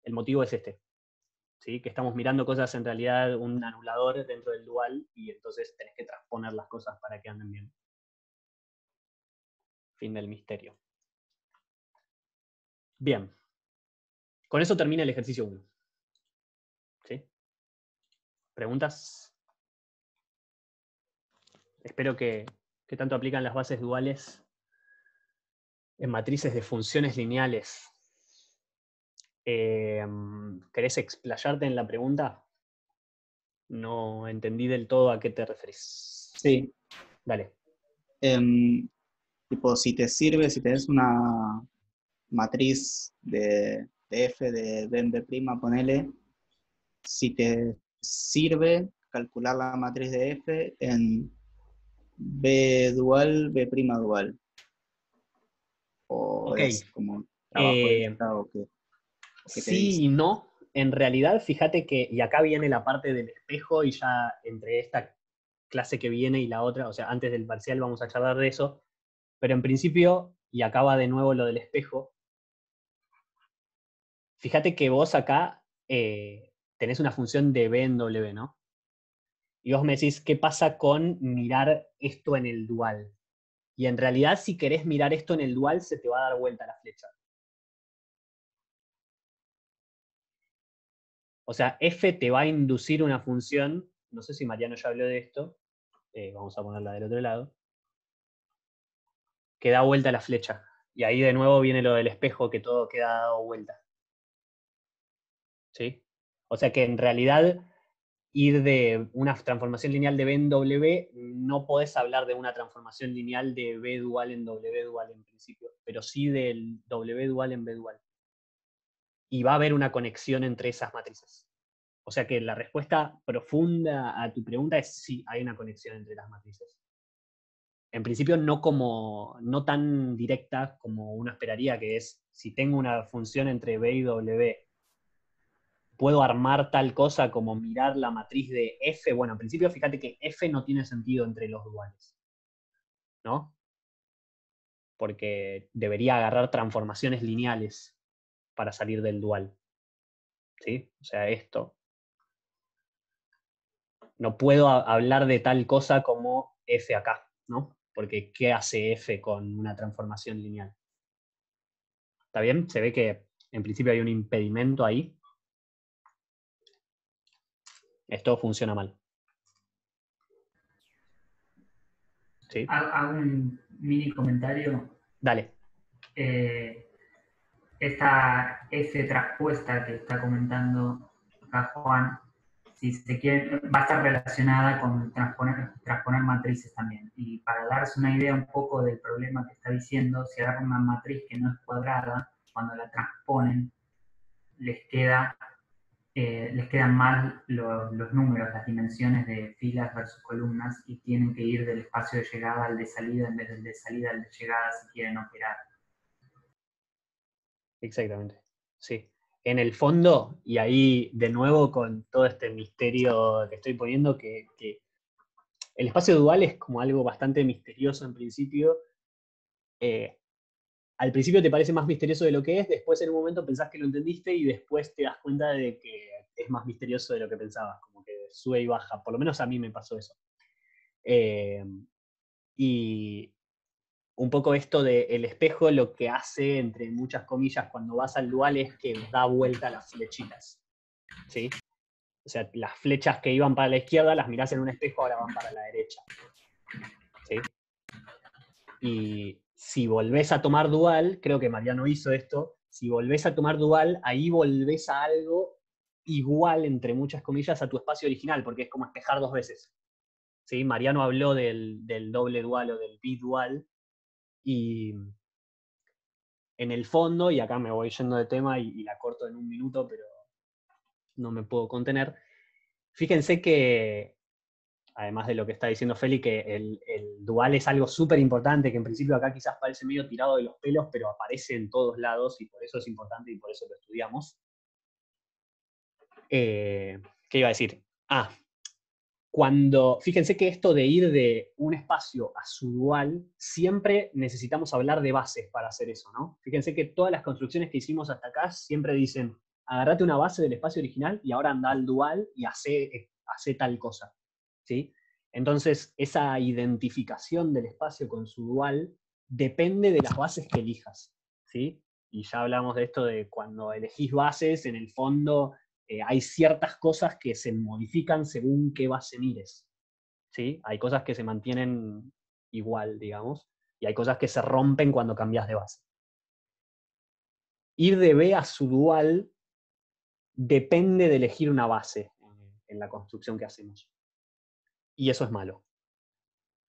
El motivo es este. ¿sí? Que estamos mirando cosas en realidad, un anulador dentro del dual, y entonces tenés que transponer las cosas para que anden bien. Fin del misterio. Bien. Con eso termina el ejercicio 1. ¿Sí? ¿Preguntas? Espero que tanto aplican las bases duales en matrices de funciones lineales. ¿Querés explayarte en la pregunta? No entendí del todo a qué te referís. Sí. Dale. Tipo, si te sirve, si tenés una matriz de f de b en b', ponele, si te sirve calcular la matriz de f en b dual, b' dual. O Ok. es como trabajo extra o qué te dice. Sí y no. En realidad, fíjate que, y acá viene la parte del espejo, y ya entre esta clase que viene y la otra, o sea, antes del parcial vamos a charlar de eso, pero en principio, y acá va de nuevo lo del espejo, fíjate que vos acá tenés una función de b en w, ¿no? Y vos me decís, ¿qué pasa con mirar esto en el dual? Y en realidad, si querés mirar esto en el dual, se te va a dar vuelta la flecha. O sea, f te va a inducir una función, no sé si Mariano ya habló de esto, vamos a ponerla del otro lado, que da vuelta la flecha. Y ahí de nuevo viene lo del espejo, que todo queda dado vuelta. ¿Sí? O sea que en realidad ir de una transformación lineal de B en W, no podés hablar de una transformación lineal de B dual en W dual en principio, pero sí del W dual en B dual. Y va a haber una conexión entre esas matrices. O sea que la respuesta profunda a tu pregunta es sí, hay una conexión entre las matrices. En principio no tan directa como uno esperaría, que es, si tengo una función entre B y W, ¿puedo armar tal cosa como mirar la matriz de F? Bueno, en principio fíjate que F no tiene sentido entre los duales, ¿no? Porque debería agarrar transformaciones lineales para salir del dual. ¿Sí? O sea, esto. No puedo hablar de tal cosa como F acá, ¿no? Porque ¿qué hace F con una transformación lineal? ¿Está bien? Se ve que en principio hay un impedimento ahí. Esto funciona mal. ¿Sí? Hago un mini comentario. Dale. Esta F traspuesta que está comentando acá Juan, si se quiere, va a estar relacionada con transponer matrices también. Y para darse una idea un poco del problema que está diciendo, si agarran una matriz que no es cuadrada, cuando la transponen, les quedan mal los números, las dimensiones de filas versus columnas, y tienen que ir del espacio de llegada al de salida en vez del de salida al de llegada si quieren operar. Exactamente. Sí. En el fondo, y ahí de nuevo con todo este misterio que estoy poniendo, que el espacio dual es como algo bastante misterioso en principio. Al principio te parece más misterioso de lo que es, después en un momento pensás que lo entendiste y después te das cuenta de que es más misterioso de lo que pensabas, como que sube y baja. Por lo menos a mí me pasó eso. Y un poco esto del espejo lo que hace, entre muchas comillas, cuando vas al dual es que da vuelta las flechitas. ¿Sí? O sea, las flechas que iban para la izquierda las mirás en un espejo, ahora van para la derecha. ¿Sí? Y si volvés a tomar dual, creo que Mariano hizo esto, si volvés a tomar dual, ahí volvés a algo igual, entre muchas comillas, a tu espacio original, porque es como espejar dos veces. ¿Sí? Mariano habló del doble dual o del bidual, y en el fondo, y acá me voy yendo de tema y la corto en un minuto, pero no me puedo contener, fíjense que, además de lo que está diciendo Feli, que el dual es algo súper importante, que en principio acá quizás parece medio tirado de los pelos, pero aparece en todos lados y por eso es importante y por eso lo estudiamos. ¿Qué iba a decir? Fíjense que esto de ir de un espacio a su dual, siempre necesitamos hablar de bases para hacer eso, ¿no? Fíjense que todas las construcciones que hicimos hasta acá siempre dicen, agarrate una base del espacio original y ahora anda al dual y hace tal cosa, ¿sí? Entonces, esa identificación del espacio con su dual depende de las bases que elijas, ¿sí? Y ya hablamos de esto de cuando elegís bases, en el fondo hay ciertas cosas que se modifican según qué base mires, ¿sí? Hay cosas que se mantienen igual, digamos, y hay cosas que se rompen cuando cambias de base. Ir de B a su dual depende de elegir una base en la construcción que hacemos. Y eso es malo.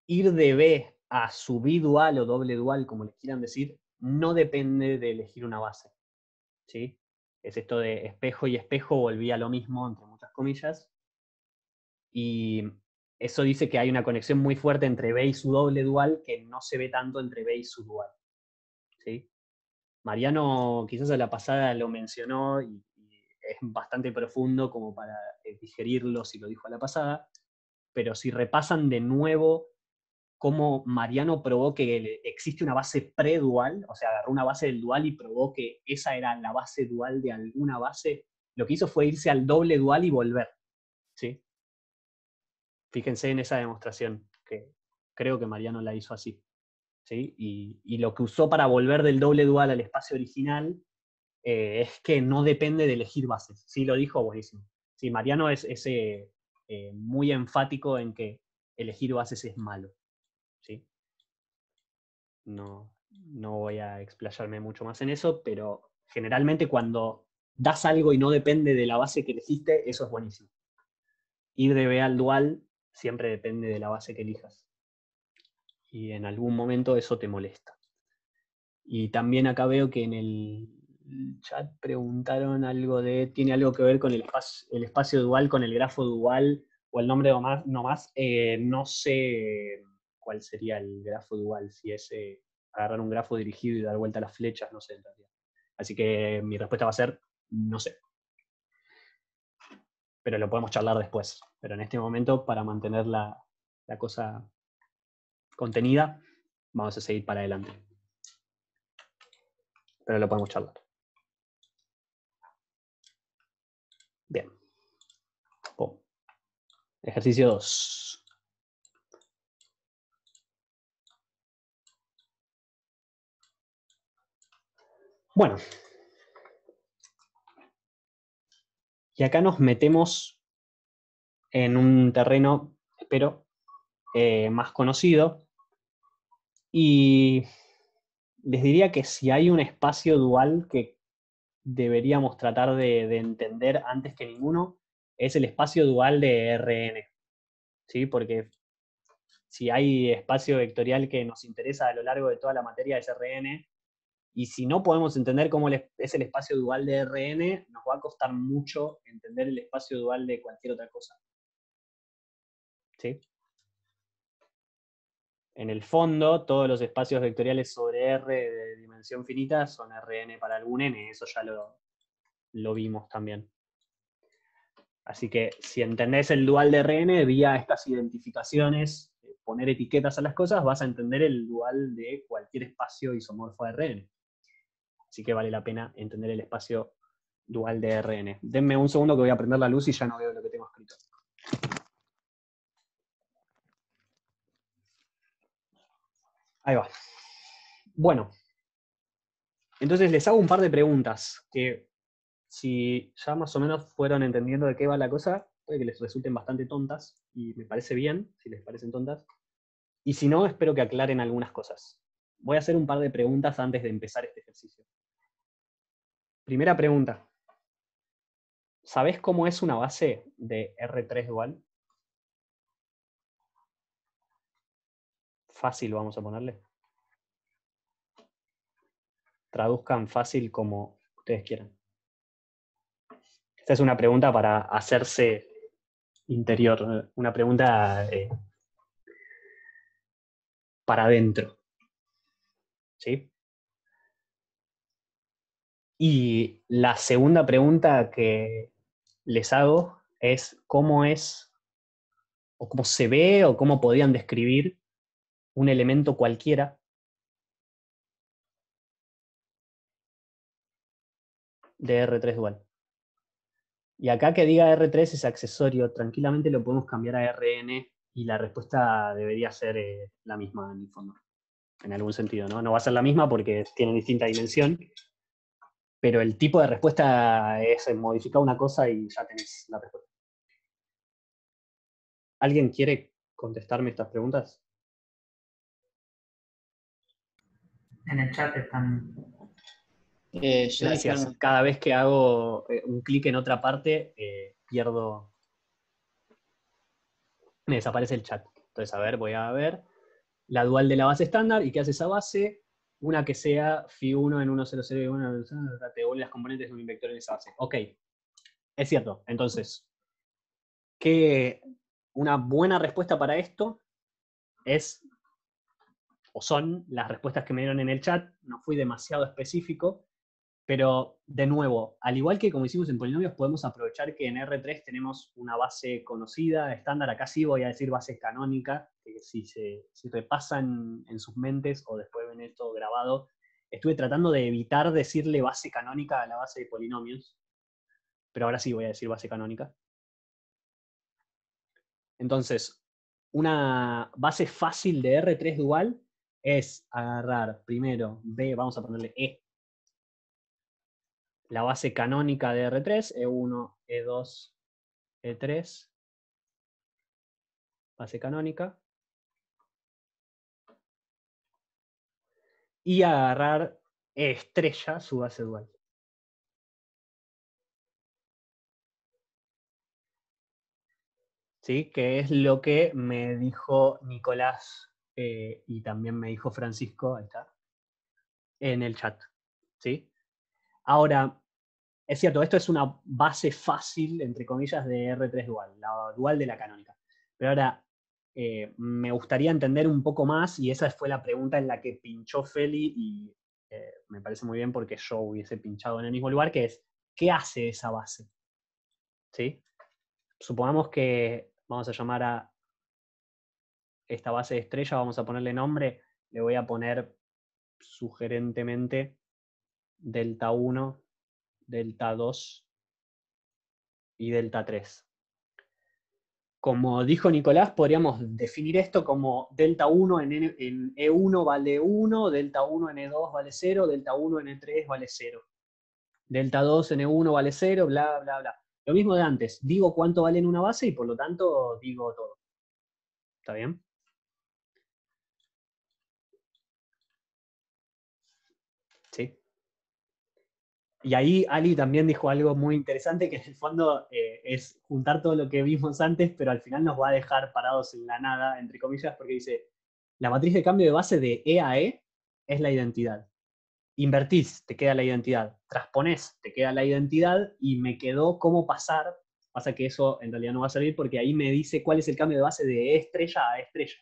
Ir de B a su bidual o doble dual, como les quieran decir, no depende de elegir una base, ¿sí? Es esto de espejo y espejo, volví a lo mismo, entre muchas comillas. Y eso dice que hay una conexión muy fuerte entre B y su doble dual que no se ve tanto entre B y su dual, ¿sí? Mariano quizás a la pasada lo mencionó y es bastante profundo como para digerirlo si lo dijo a la pasada, pero si repasan de nuevo cómo Mariano probó que existe una base predual, o sea, agarró una base del dual y probó que esa era la base dual de alguna base, lo que hizo fue irse al doble dual y volver, ¿sí? Fíjense en esa demostración, que creo que Mariano la hizo así, ¿sí? Y lo que usó para volver del doble dual al espacio original es que no depende de elegir bases. Sí, lo dijo, buenísimo. Sí, Mariano es muy enfático en que elegir bases es malo, ¿sí? No voy a explayarme mucho más en eso, pero generalmente cuando das algo y no depende de la base que elegiste, eso es buenísimo. Ir de B al dual siempre depende de la base que elijas. Y en algún momento eso te molesta. Y también acá veo que en el chat preguntaron algo de, ¿tiene algo que ver con el espacio dual, con el grafo dual o el nombre nomás? No sé cuál sería el grafo dual, si es agarrar un grafo dirigido y dar vuelta a las flechas, no sé en realidad. Así que mi respuesta va a ser, no sé. Pero lo podemos charlar después. Pero en este momento, para mantener la cosa contenida, vamos a seguir para adelante. Pero lo podemos charlar. Bien. Ejercicio 2. Bueno. Y acá nos metemos en un terreno, espero, más conocido. Y les diría que si hay un espacio dual que deberíamos tratar de entender antes que ninguno, es el espacio dual de Rn. ¿Sí? Porque si hay espacio vectorial que nos interesa a lo largo de toda la materia es Rn, y si no podemos entender cómo es el espacio dual de Rn, nos va a costar mucho entender el espacio dual de cualquier otra cosa. ¿Sí? En el fondo, todos los espacios vectoriales sobre R de dimensión finita son Rn para algún n, eso ya lo vimos también. Así que si entendés el dual de Rn vía estas identificaciones, poner etiquetas a las cosas, vas a entender el dual de cualquier espacio isomorfo de Rn. Así que vale la pena entender el espacio dual de Rn. Denme un segundo que voy a prender la luz y ya no veo lo que tengo escrito. Ahí va. Bueno. Entonces les hago un par de preguntas que si ya más o menos fueron entendiendo de qué va la cosa, puede que les resulten bastante tontas, y me parece bien si les parecen tontas. Y si no, espero que aclaren algunas cosas. Voy a hacer un par de preguntas antes de empezar este ejercicio. Primera pregunta. ¿Sabés cómo es una base de R3 dual? Fácil, vamos a ponerle. Traduzcan fácil como ustedes quieran. Esta es una pregunta para hacerse interior, una pregunta para adentro. ¿Sí? Y la segunda pregunta que les hago es cómo es, o cómo se ve, o cómo podrían describir un elemento cualquiera de R3 dual. Y acá que diga R3 es accesorio, tranquilamente lo podemos cambiar a RN y la respuesta debería ser la misma en el fondo. En algún sentido, ¿no? No va a ser la misma porque tiene distinta dimensión, pero el tipo de respuesta es modificar una cosa y ya tenés la respuesta. ¿Alguien quiere contestarme estas preguntas? En el chat están. Yo Gracias. dije, Cada vez que hago un clic en otra parte, pierdo. Me desaparece el chat. Entonces, a ver, voy a ver. La dual de la base estándar. ¿Y qué hace esa base? Una que sea phi1 en 100 y 1, te devuelve las componentes de un vector en esa base. Ok. Es cierto. Entonces, una buena respuesta para esto es, o son las respuestas que me dieron en el chat. No fui demasiado específico. Pero, de nuevo, al igual que como hicimos en polinomios, podemos aprovechar que en R3 tenemos una base conocida, estándar. Acá sí voy a decir base canónica, que si repasan en sus mentes o después ven esto grabado, estuve tratando de evitar decirle base canónica a la base de polinomios, pero ahora sí voy a decir base canónica. Entonces, una base fácil de R3 dual es agarrar primero B, vamos a ponerle E, la base canónica de R3, E1, E2, E3, base canónica, y agarrar E estrella, su base dual. ¿Sí? Que es lo que me dijo Nicolás y también me dijo Francisco, ahí está, en el chat. ¿Sí? Ahora, es cierto, esto es una base fácil, entre comillas, de R3 dual, la dual de la canónica. Pero ahora, me gustaría entender un poco más, y esa fue la pregunta en la que pinchó Feli, y me parece muy bien porque yo hubiese pinchado en el mismo lugar, que es, ¿qué hace esa base? ¿Sí? Supongamos que vamos a llamar a esta base de estrella, vamos a ponerle nombre, le voy a poner sugerentemente delta 1, delta 2 y delta 3. Como dijo Nicolás, podríamos definir esto como delta 1 en E1 vale 1, delta 1 en E2 vale 0, delta 1 en E3 vale 0. Delta 2 en E1 vale 0, bla, bla, bla. Lo mismo de antes, digo cuánto vale en una base y por lo tanto digo todo. ¿Está bien? Sí. Y ahí Ali también dijo algo muy interesante, que en el fondo es juntar todo lo que vimos antes, pero al final nos va a dejar parados en la nada, entre comillas, porque dice, la matriz de cambio de base de E a E es la identidad. Invertís, te queda la identidad. Transponés, te queda la identidad, y me quedó cómo pasar. Pasa que eso en realidad no va a servir porque ahí me dice cuál es el cambio de base de E estrella a E estrella.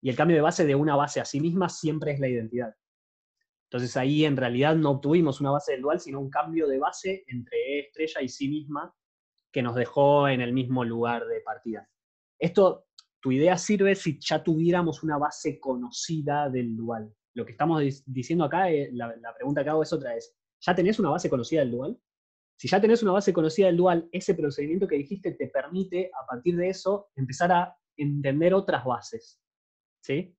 Y el cambio de base de una base a sí misma siempre es la identidad. Entonces ahí en realidad no obtuvimos una base del dual, sino un cambio de base entre E estrella y sí misma que nos dejó en el mismo lugar de partida. Esto, tu idea sirve si ya tuviéramos una base conocida del dual. Lo que estamos diciendo acá, la pregunta que hago es otra vez, ¿ya tenés una base conocida del dual? Si ya tenés una base conocida del dual, ese procedimiento que dijiste te permite, a partir de eso, empezar a entender otras bases. ¿Sí?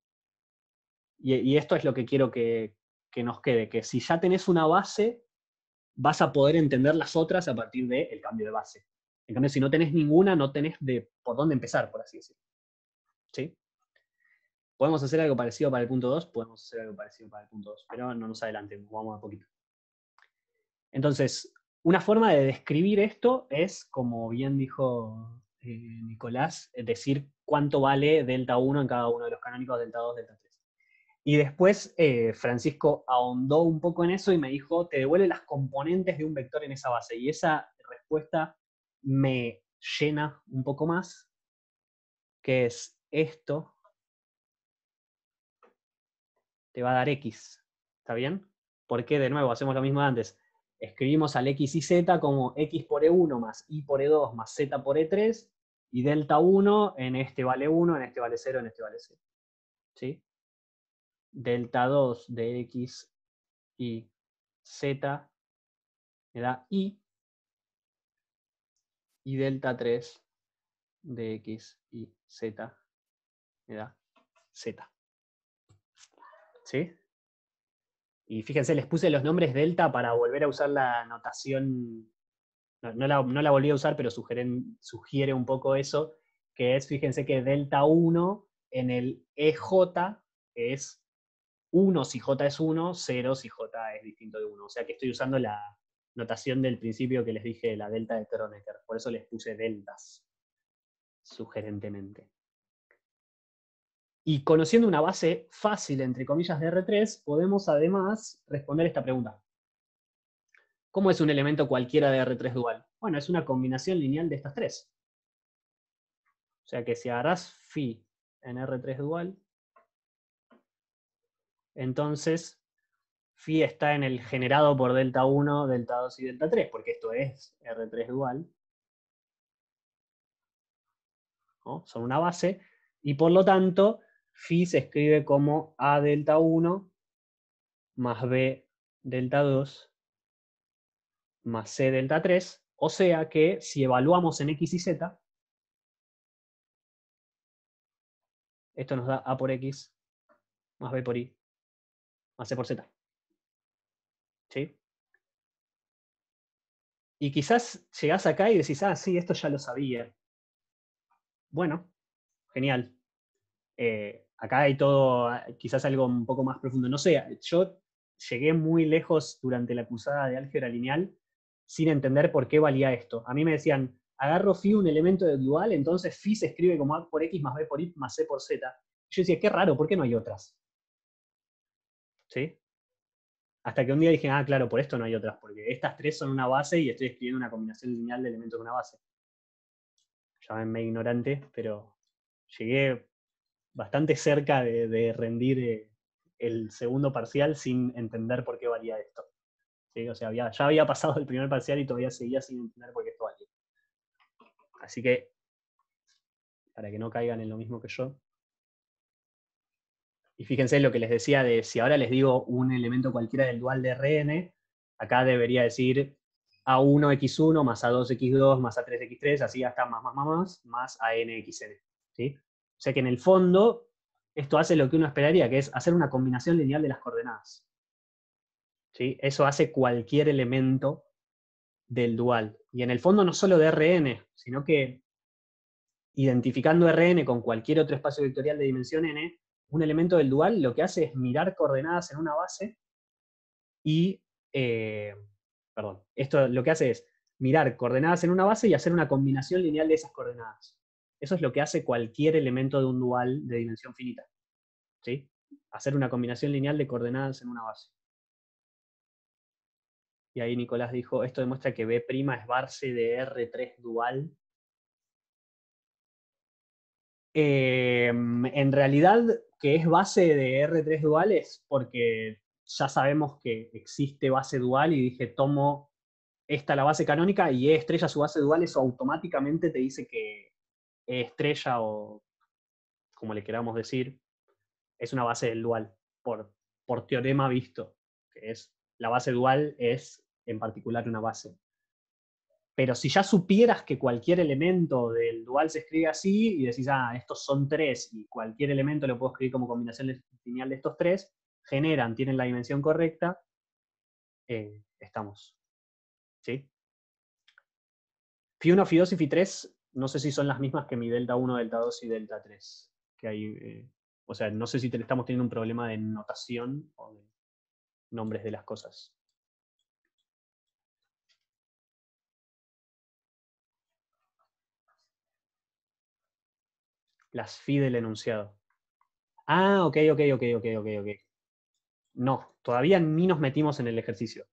Y esto es lo que quiero que nos quede, que si ya tenés una base, vas a poder entender las otras a partir del cambio de base. En cambio, si no tenés ninguna, no tenés por dónde empezar, por así decirlo. ¿Sí? ¿Podemos hacer algo parecido para el punto 2? Podemos hacer algo parecido para el punto 2, pero no nos adelantemos, vamos a poquito. Entonces, una forma de describir esto es, como bien dijo Nicolás, decir cuánto vale delta 1 en cada uno de los canónicos, delta 2, delta 3. Y después Francisco ahondó un poco en eso y me dijo, te devuelve las componentes de un vector en esa base. Y esa respuesta me llena un poco más, que es esto te va a dar X. ¿Está bien? Porque de nuevo hacemos lo mismo de antes. Escribimos al X y Z como X por E1 más Y por E2 más Z por E3, y delta 1 en este vale 1, en este vale 0, en este vale 0. ¿Sí? Delta 2 de X y Z me da Y, y delta 3 de X y Z me da Z. ¿Sí? Y fíjense, les puse los nombres delta para volver a usar la notación. No la volví a usar, pero sugiere un poco eso, que es, fíjense que delta 1 en el EJ es 1 si J es 1, 0 si J es distinto de 1. O sea que estoy usando la notación del principio que les dije, la delta de Kronecker. Por eso les puse deltas, sugerentemente. Y conociendo una base fácil, entre comillas, de R3, podemos además responder esta pregunta. ¿Cómo es un elemento cualquiera de R3 dual? Bueno, es una combinación lineal de estas tres. O sea que si agarrás phi en R3 dual, entonces phi está en el generado por delta 1, delta 2 y delta 3, porque esto es R3 dual. ¿No? Son una base, y por lo tanto, phi se escribe como A delta 1 más B delta 2 más C delta 3, o sea que si evaluamos en X y Z, esto nos da A por X más B por Y más C por Z. ¿Sí? Y quizás llegás acá y decís, ah, sí, esto ya lo sabía. Bueno, genial. Acá hay todo, quizás algo un poco más profundo. No sé, yo llegué muy lejos durante la cursada de álgebra lineal sin entender por qué valía esto. A mí me decían, agarro phi un elemento de dual, entonces phi se escribe como A por X más B por Y más C por Z. Yo decía, qué raro, ¿por qué no hay otras? ¿Sí? Hasta que un día dije, ah, claro, por esto no hay otras, porque estas tres son una base y estoy escribiendo una combinación lineal de elementos de una base. Llámenme ignorante, pero llegué bastante cerca de rendir el segundo parcial sin entender por qué valía esto. ¿Sí? O sea, ya había pasado el primer parcial y todavía seguía sin entender por qué esto valía. Así que, para que no caigan en lo mismo que yo. Y fíjense lo que les decía de si ahora les digo un elemento cualquiera del dual de Rn, acá debería decir A1x1 más A2x2 más A3x3, así hasta más ANXN. ¿Sí? O sea que en el fondo, esto hace lo que uno esperaría, que es hacer una combinación lineal de las coordenadas. ¿Sí? Eso hace cualquier elemento del dual. Y en el fondo no solo de Rn, sino que identificando Rn con cualquier otro espacio vectorial de dimensión n, un elemento del dual lo que hace es mirar coordenadas en una base y, perdón, esto lo que hace es mirar coordenadas en una base y hacer una combinación lineal de esas coordenadas. Eso es lo que hace cualquier elemento de un dual de dimensión finita. ¿Sí? Hacer una combinación lineal de coordenadas en una base. Y ahí Nicolás dijo, esto demuestra que B' es base de R3 dual. En realidad, que es base de R3 dual es porque ya sabemos que existe base dual y dije, tomo esta la base canónica y E estrella su base dual, eso automáticamente te dice que E estrella, o como le queramos decir, es una base del dual, por teorema visto, que es la base dual es en particular una base. Pero si ya supieras que cualquier elemento del dual se escribe así, y decís, ah, estos son tres, y cualquier elemento lo puedo escribir como combinación lineal de estos tres, tienen la dimensión correcta, estamos. ¿Sí? Phi1, Phi2 y Phi3, no sé si son las mismas que mi delta 1, delta 2 y delta 3. Que hay, o sea, no sé si estamos teniendo un problema de notación o de nombres de las cosas. Las phi del enunciado. Ah, ok. No, todavía ni nos metimos en el ejercicio.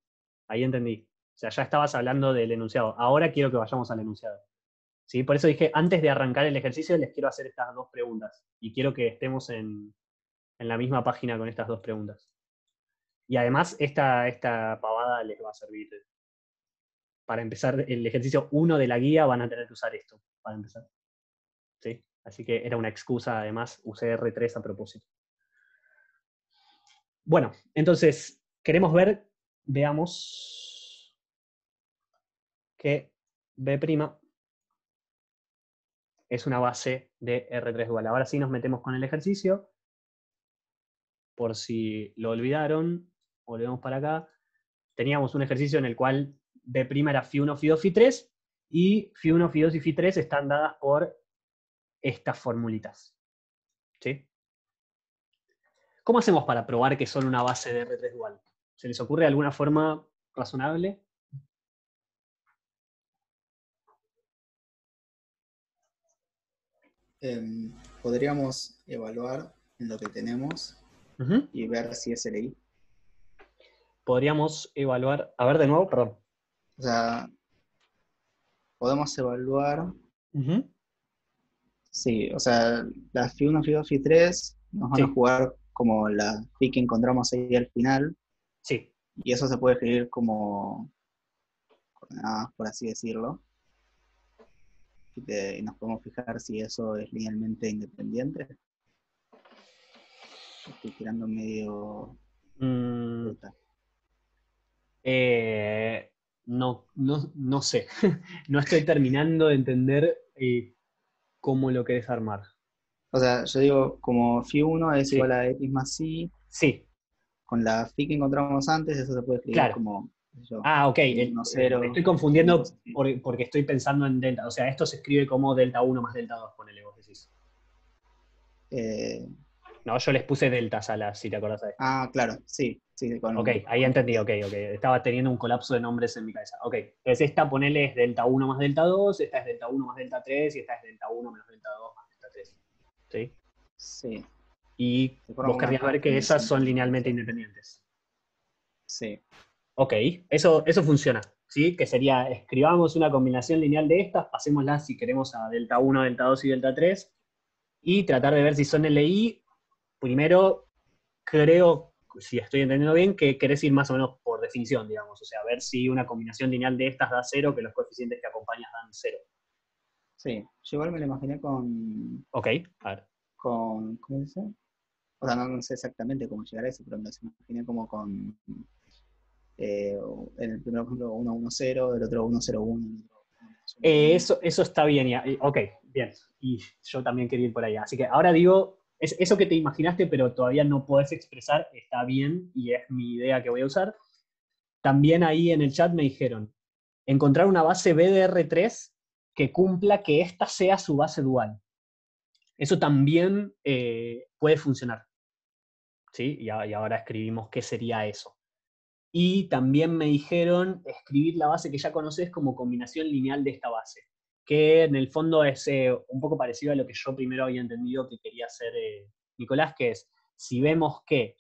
Ahí entendí. O sea, ya estabas hablando del enunciado. Ahora quiero que vayamos al enunciado. ¿Sí? Por eso dije, antes de arrancar el ejercicio, les quiero hacer estas dos preguntas. Y quiero que estemos en la misma página con estas dos preguntas. Y además, esta pavada les va a servir. Para empezar el ejercicio 1 de la guía, van a tener que usar esto para empezar. ¿Sí? Así que era una excusa, además, usé R3 a propósito. Bueno, entonces, queremos ver, veamos que B' es una base de R3 dual. Ahora sí nos metemos con el ejercicio. Por si lo olvidaron, volvemos para acá. Teníamos un ejercicio en el cual B' era Φ1, Φ2, Φ3, y Φ1, Φ2 y Φ3 están dadas por estas formulitas. ¿Sí? ¿Cómo hacemos para probar que son una base de R3 dual? ¿Se les ocurre alguna forma razonable? Podríamos evaluar en lo que tenemos y ver si es LI. Podríamos evaluar, a ver de nuevo, perdón. O sea, podemos evaluar, sí, o sea, las Φ1, Φ2, Φ3 nos van a jugar como la Φ que encontramos ahí al final. Sí. Y eso se puede escribir como coordenadas, por así decirlo. Y nos podemos fijar si eso es linealmente independiente. Estoy tirando medio... No sé. No estoy terminando de entender cómo lo querés armar. O sea, yo digo, como Φ1 es igual a X más Y. Sí. Con la Φ que encontramos antes, eso se puede escribir como... Ok. Estoy confundiendo porque estoy pensando en delta. O sea, esto se escribe como delta 1 más delta 2, ponele, vos decís. No, yo les puse deltas a las, si te acordás de esto. Claro, sí. Ok, ahí entendí, ok. Estaba teniendo un colapso de nombres en mi cabeza. Ok, entonces esta, ponele, es delta 1 más delta 2, esta es delta 1 más delta 3, y esta es delta 1 menos delta 2 más delta 3. ¿Sí? Sí. Y vos querrías ver que esas son linealmente independientes. Sí. Ok, eso funciona, ¿sí? Que sería, escribamos una combinación lineal de estas, pasémosla si queremos a delta 1, delta 2 y delta 3, y tratar de ver si son LI. Primero, creo, si estoy entendiendo bien, que querés ir más o menos por definición, digamos, o sea, ver si una combinación lineal de estas da 0, que los coeficientes que acompañas dan 0. Sí, yo igual me lo imaginé con... Ok, a ver. ¿Cómo se dice? O sea, no sé exactamente cómo llegar a eso, pero me lo imaginé como con... en el primero, por ejemplo, 1, 1, 0, el otro 1, 0, 1. Eso está bien, ok, bien. Y yo también quería ir por ahí. Así que ahora digo, eso que te imaginaste, pero todavía no podés expresar, está bien y es mi idea que voy a usar. También ahí en el chat me dijeron, encontrar una base BDR3 que cumpla que esta sea su base dual. Eso también puede funcionar. ¿Sí? Y ahora escribimos qué sería eso. Y también me dijeron escribir la base que ya conoces como combinación lineal de esta base, que en el fondo es un poco parecido a lo que yo primero había entendido que quería hacer Nicolás, que es, si vemos que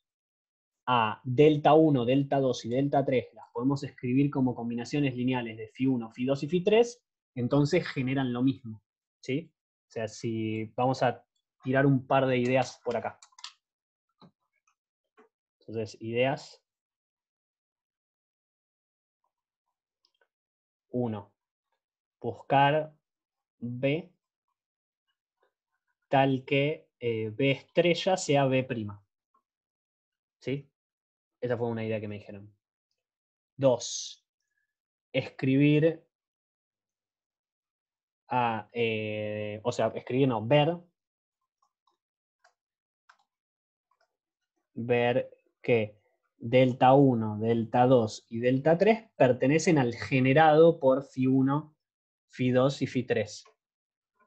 a delta 1, delta 2 y delta 3 las podemos escribir como combinaciones lineales de Φ1, Φ2 y Φ3, entonces generan lo mismo, ¿sí? O sea, si vamos a tirar un par de ideas por acá. Entonces, ideas. 1. Buscar B tal que B estrella sea B'. ¿Sí? Esa fue una idea que me dijeron. 2. Escribir ver que delta 1, delta 2 y delta 3 pertenecen al generado por Φ1, Φ2 y Φ3.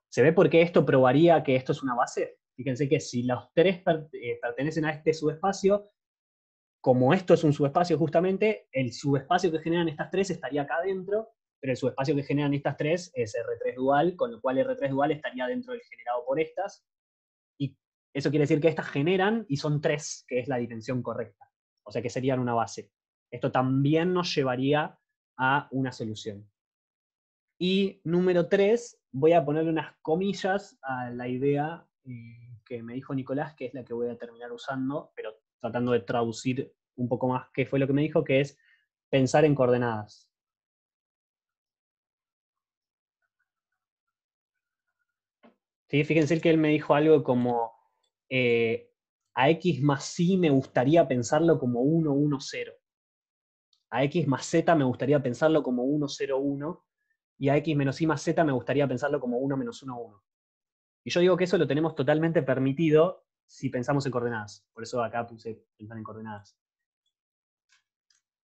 ¿Se ve por qué esto probaría que esto es una base? Fíjense que si los tres pertenecen a este subespacio, como esto es un subespacio justamente, el subespacio que generan estas tres estaría acá adentro, pero el subespacio que generan estas tres es R3 dual, con lo cual R3 dual estaría dentro del generado por estas, y eso quiere decir que estas generan y son 3, que es la dimensión correcta, o sea que serían una base. Esto también nos llevaría a una solución. Y número 3, voy a ponerle unas comillas a la idea que me dijo Nicolás, que es la que voy a terminar usando, pero tratando de traducir un poco más qué fue lo que me dijo, que es pensar en coordenadas. ¿Sí? Fíjense que él me dijo algo como, a X más Y me gustaría pensarlo como 1, 1, 0. A X más Z me gustaría pensarlo como 1, 0, 1. Y a X menos Y más Z me gustaría pensarlo como 1, menos 1, 1. Y yo digo que eso lo tenemos totalmente permitido si pensamos en coordenadas. Por eso acá puse pensar en coordenadas.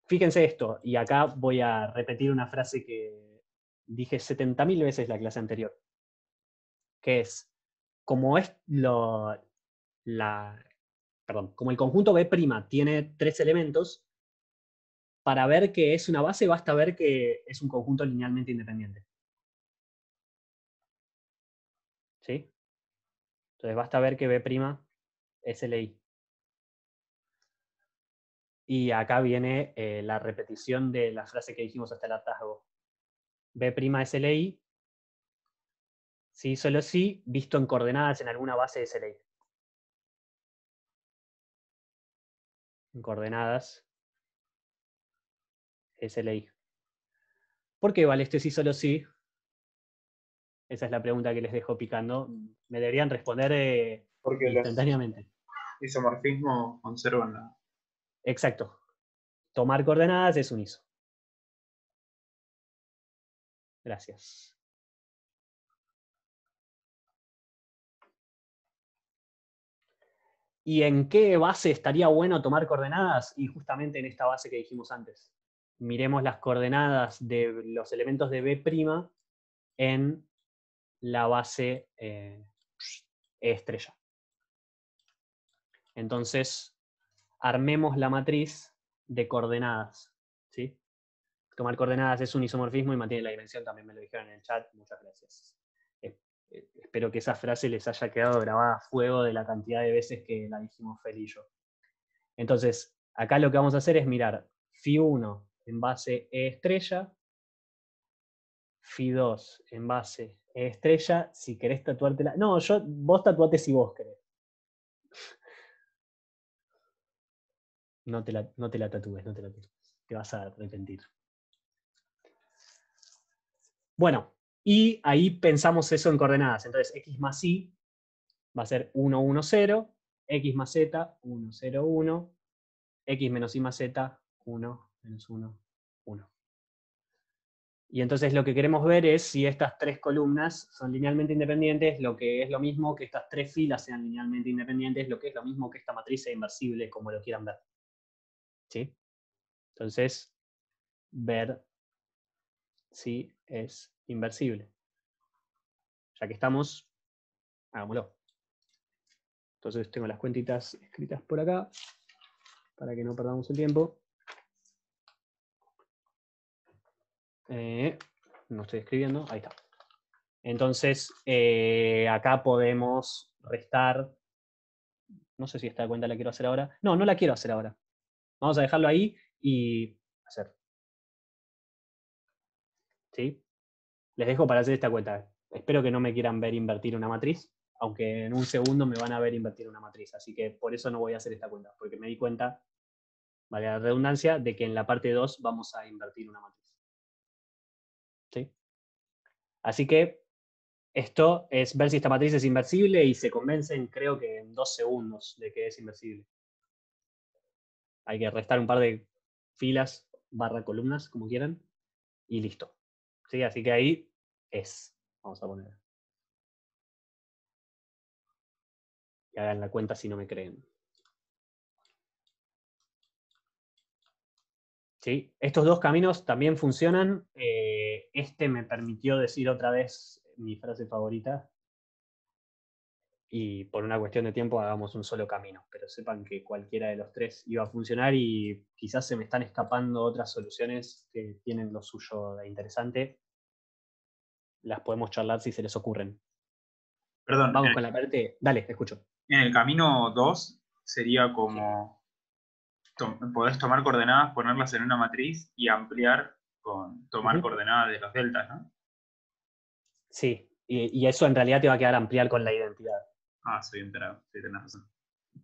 Fíjense esto, y acá voy a repetir una frase que dije 70.000 veces la clase anterior, que es, como como el conjunto B' tiene 3 elementos, para ver que es una base basta ver que es un conjunto linealmente independiente. ¿Sí? Entonces basta ver que B' es LI. Y acá viene la repetición de la frase que dijimos hasta el hartazgo. B' es LI, sí, solo sí, visto en coordenadas en alguna base es LI. En coordenadas es LI. ¿Por qué vale este sí solo sí? Esa es la pregunta que les dejo picando. Me deberían responder Porque instantáneamente. los isomorfismos conservan la... Exacto. Tomar coordenadas es un iso. Gracias. ¿Y en qué base estaría bueno tomar coordenadas? Y justamente en esta base que dijimos antes. Miremos las coordenadas de los elementos de B' en la base E estrella. Entonces, armemos la matriz de coordenadas. ¿Sí? Tomar coordenadas es un isomorfismo y mantiene la dimensión, también me lo dijeron en el chat, muchas gracias. Espero que esa frase les haya quedado grabada a fuego de la cantidad de veces que la dijimos Fel y yo. Entonces, acá lo que vamos a hacer es mirar Φ1 en base E estrella, Φ2 en base E estrella, si querés tatuártela. No, vos tatuate si vos querés. No te la tatúes, no te la tatúes. Te vas a arrepentir. Bueno, y ahí pensamos eso en coordenadas. Entonces, x más y va a ser 1, 1, 0, x más z, 1, 0, 1, x menos y más z, 1, menos 1, 1. Y entonces lo que queremos ver es si estas 3 columnas son linealmente independientes, lo que es lo mismo que estas 3 filas sean linealmente independientes, lo que es lo mismo que esta matriz sea inversible, como lo quieran ver. ¿Sí? Entonces, ver si es inversible. Ya que estamos, hagámoslo. Entonces tengo las cuentitas escritas por acá, para que no perdamos el tiempo. No estoy escribiendo, ahí está. Entonces, acá podemos restar. No sé si esta cuenta la quiero hacer ahora. No, no la quiero hacer ahora. Vamos a dejarlo ahí y hacer. ¿Sí? Les dejo para hacer esta cuenta. Espero que no me quieran ver invertir una matriz, aunque en un segundo me van a ver invertir una matriz. Así que por eso no voy a hacer esta cuenta, porque me di cuenta, vale la redundancia, de que en la parte 2 vamos a invertir una matriz. ¿Sí? Así que esto es ver si esta matriz es inversible y se convencen, creo que en 2 segundos, de que es inversible. Hay que restar un par de filas / columnas, como quieran, y listo. ¿Sí? Así que ahí es. Vamos a poner. Y hagan la cuenta si no me creen. ¿Sí? Estos dos caminos también funcionan. Este me permitió decir otra vez mi frase favorita. Y por una cuestión de tiempo hagamos un solo camino. Pero sepan que cualquiera de los 3 iba a funcionar y quizás se me están escapando otras soluciones que tienen lo suyo de interesante. Las podemos charlar si se les ocurren. Perdón. Vamos con la parte. Dale, escucho. En el camino 2 sería como podés tomar coordenadas, ponerlas en una matriz y ampliar con tomar coordenadas de los deltas, ¿no? Sí, y eso en realidad te va a quedar ampliar con la identidad. Ah, soy enterado, sí, tenés razón.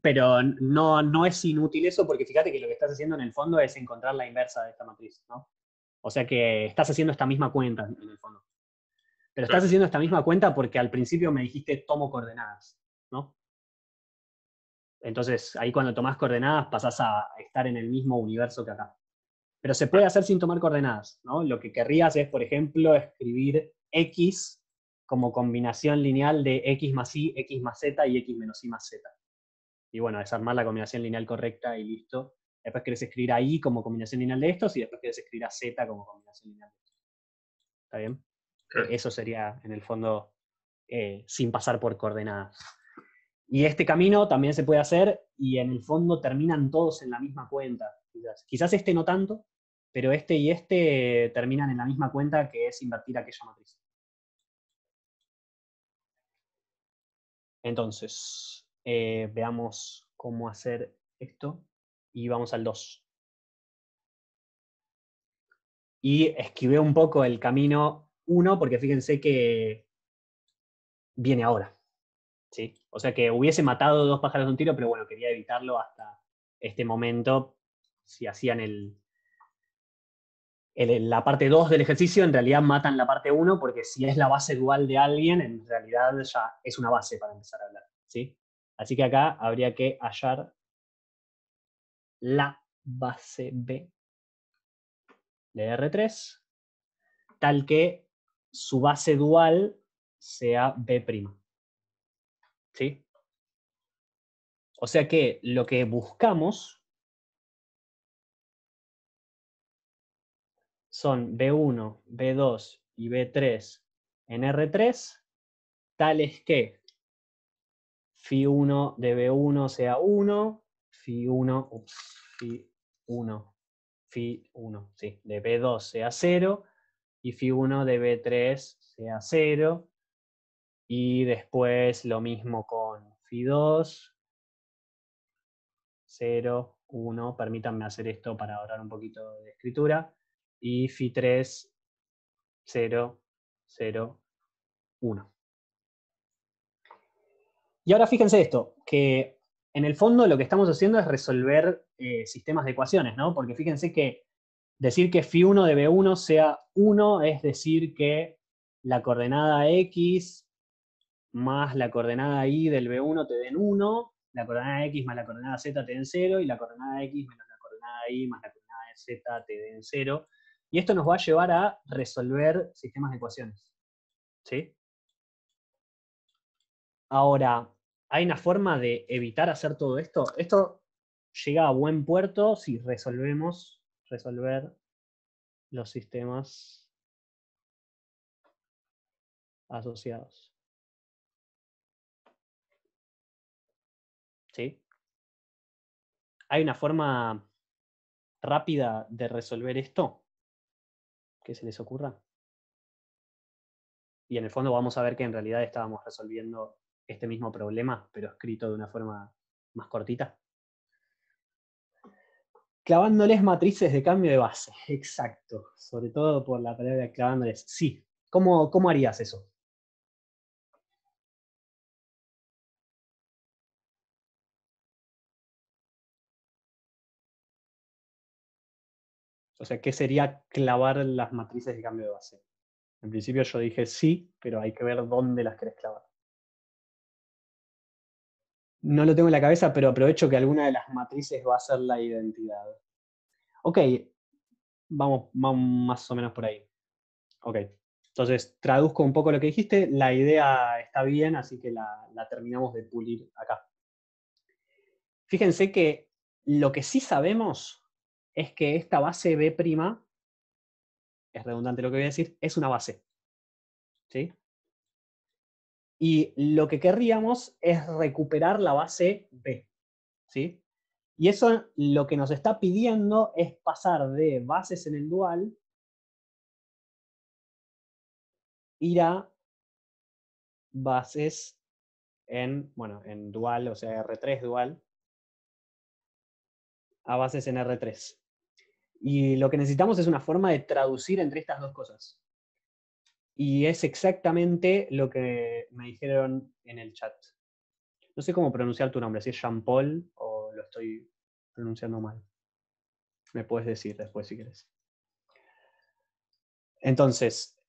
Pero no es inútil eso, porque fíjate que lo que estás haciendo en el fondo es encontrar la inversa de esta matriz, ¿no? O sea que estás haciendo esta misma cuenta en el fondo. Pero estás haciendo esta misma cuenta porque al principio me dijiste tomo coordenadas, ¿no? Entonces ahí cuando tomás coordenadas pasás a estar en el mismo universo que acá. Pero se puede hacer sin tomar coordenadas, ¿no? Lo que querrías es, por ejemplo, escribir x como combinación lineal de x más y, x más z y x menos y más z. Y bueno, desarmar la combinación lineal correcta y listo. Después querés escribir a y como combinación lineal de estos y después querés escribir a z como combinación lineal de estos. ¿Está bien? Eso sería, en el fondo, sin pasar por coordenadas. Y este camino también se puede hacer y en el fondo terminan todos en la misma cuenta. Quizás este no tanto, pero este y este terminan en la misma cuenta, que es invertir aquella matriz. Entonces, veamos cómo hacer esto y vamos al 2. Y esquivé un poco el camino 1 porque fíjense que viene ahora. ¿Sí? O sea que hubiese matado 2 pájaros de un tiro, pero bueno, quería evitarlo hasta este momento. Si hacían la parte 2 del ejercicio, en realidad matan la parte 1, porque si es la base dual de alguien, en realidad ya es una base para empezar a hablar. ¿Sí? Así que acá habría que hallar la base B de R3, tal que su base dual sea B'. ¿Sí? O sea que lo que buscamos son B1, B2 y B3 en R3, tales que Φ1 de B1 sea 1, Φ1, sí, de B2 sea 0, y Φ1 de B3 sea 0, y después lo mismo con Φ2, 0, 1, permítanme hacer esto para ahorrar un poquito de escritura, y Φ3, 0, 0, 1. Y ahora fíjense esto, que en el fondo lo que estamos haciendo es resolver sistemas de ecuaciones, ¿no? Porque fíjense que decir que Φ1 de B1 sea 1 es decir que la coordenada X más la coordenada Y del B1 te den 1, la coordenada X más la coordenada Z te den 0, y la coordenada X menos la coordenada Y más la coordenada Z te den 0. Y esto nos va a llevar a resolver sistemas de ecuaciones. ¿Sí? Ahora, ¿hay una forma de evitar hacer todo esto? Esto llega a buen puerto si resolvemos los sistemas asociados. ¿Sí? ¿Hay una forma rápida de resolver esto? ¿Qué se les ocurra? Y en el fondo vamos a ver que en realidad estábamos resolviendo este mismo problema, pero escrito de una forma más cortita. Clavándoles matrices de cambio de base. Exacto. Sobre todo por la palabra clavándoles. Sí. ¿Cómo harías eso? O sea, ¿qué sería clavar las matrices de cambio de base? En principio yo dije sí, pero hay que ver dónde las querés clavar. No lo tengo en la cabeza, pero aprovecho que alguna de las matrices va a ser la identidad. Ok, vamos más o menos por ahí. Ok, entonces traduzco un poco lo que dijiste. La idea está bien, así que la terminamos de pulir acá. Fíjense que lo que sí sabemos es que esta base B', es redundante lo que voy a decir, es una base. ¿Sí? Y lo que querríamos es recuperar la base B. ¿Sí? Y eso lo que nos está pidiendo es pasar de bases en el dual, ir a bases en dual, o sea, R3 dual, a bases en R3. Y lo que necesitamos es una forma de traducir entre estas dos cosas. Y es exactamente lo que me dijeron en el chat. No sé cómo pronunciar tu nombre, si es Jean-Paul o lo estoy pronunciando mal. Me puedes decir después si quieres. Entonces,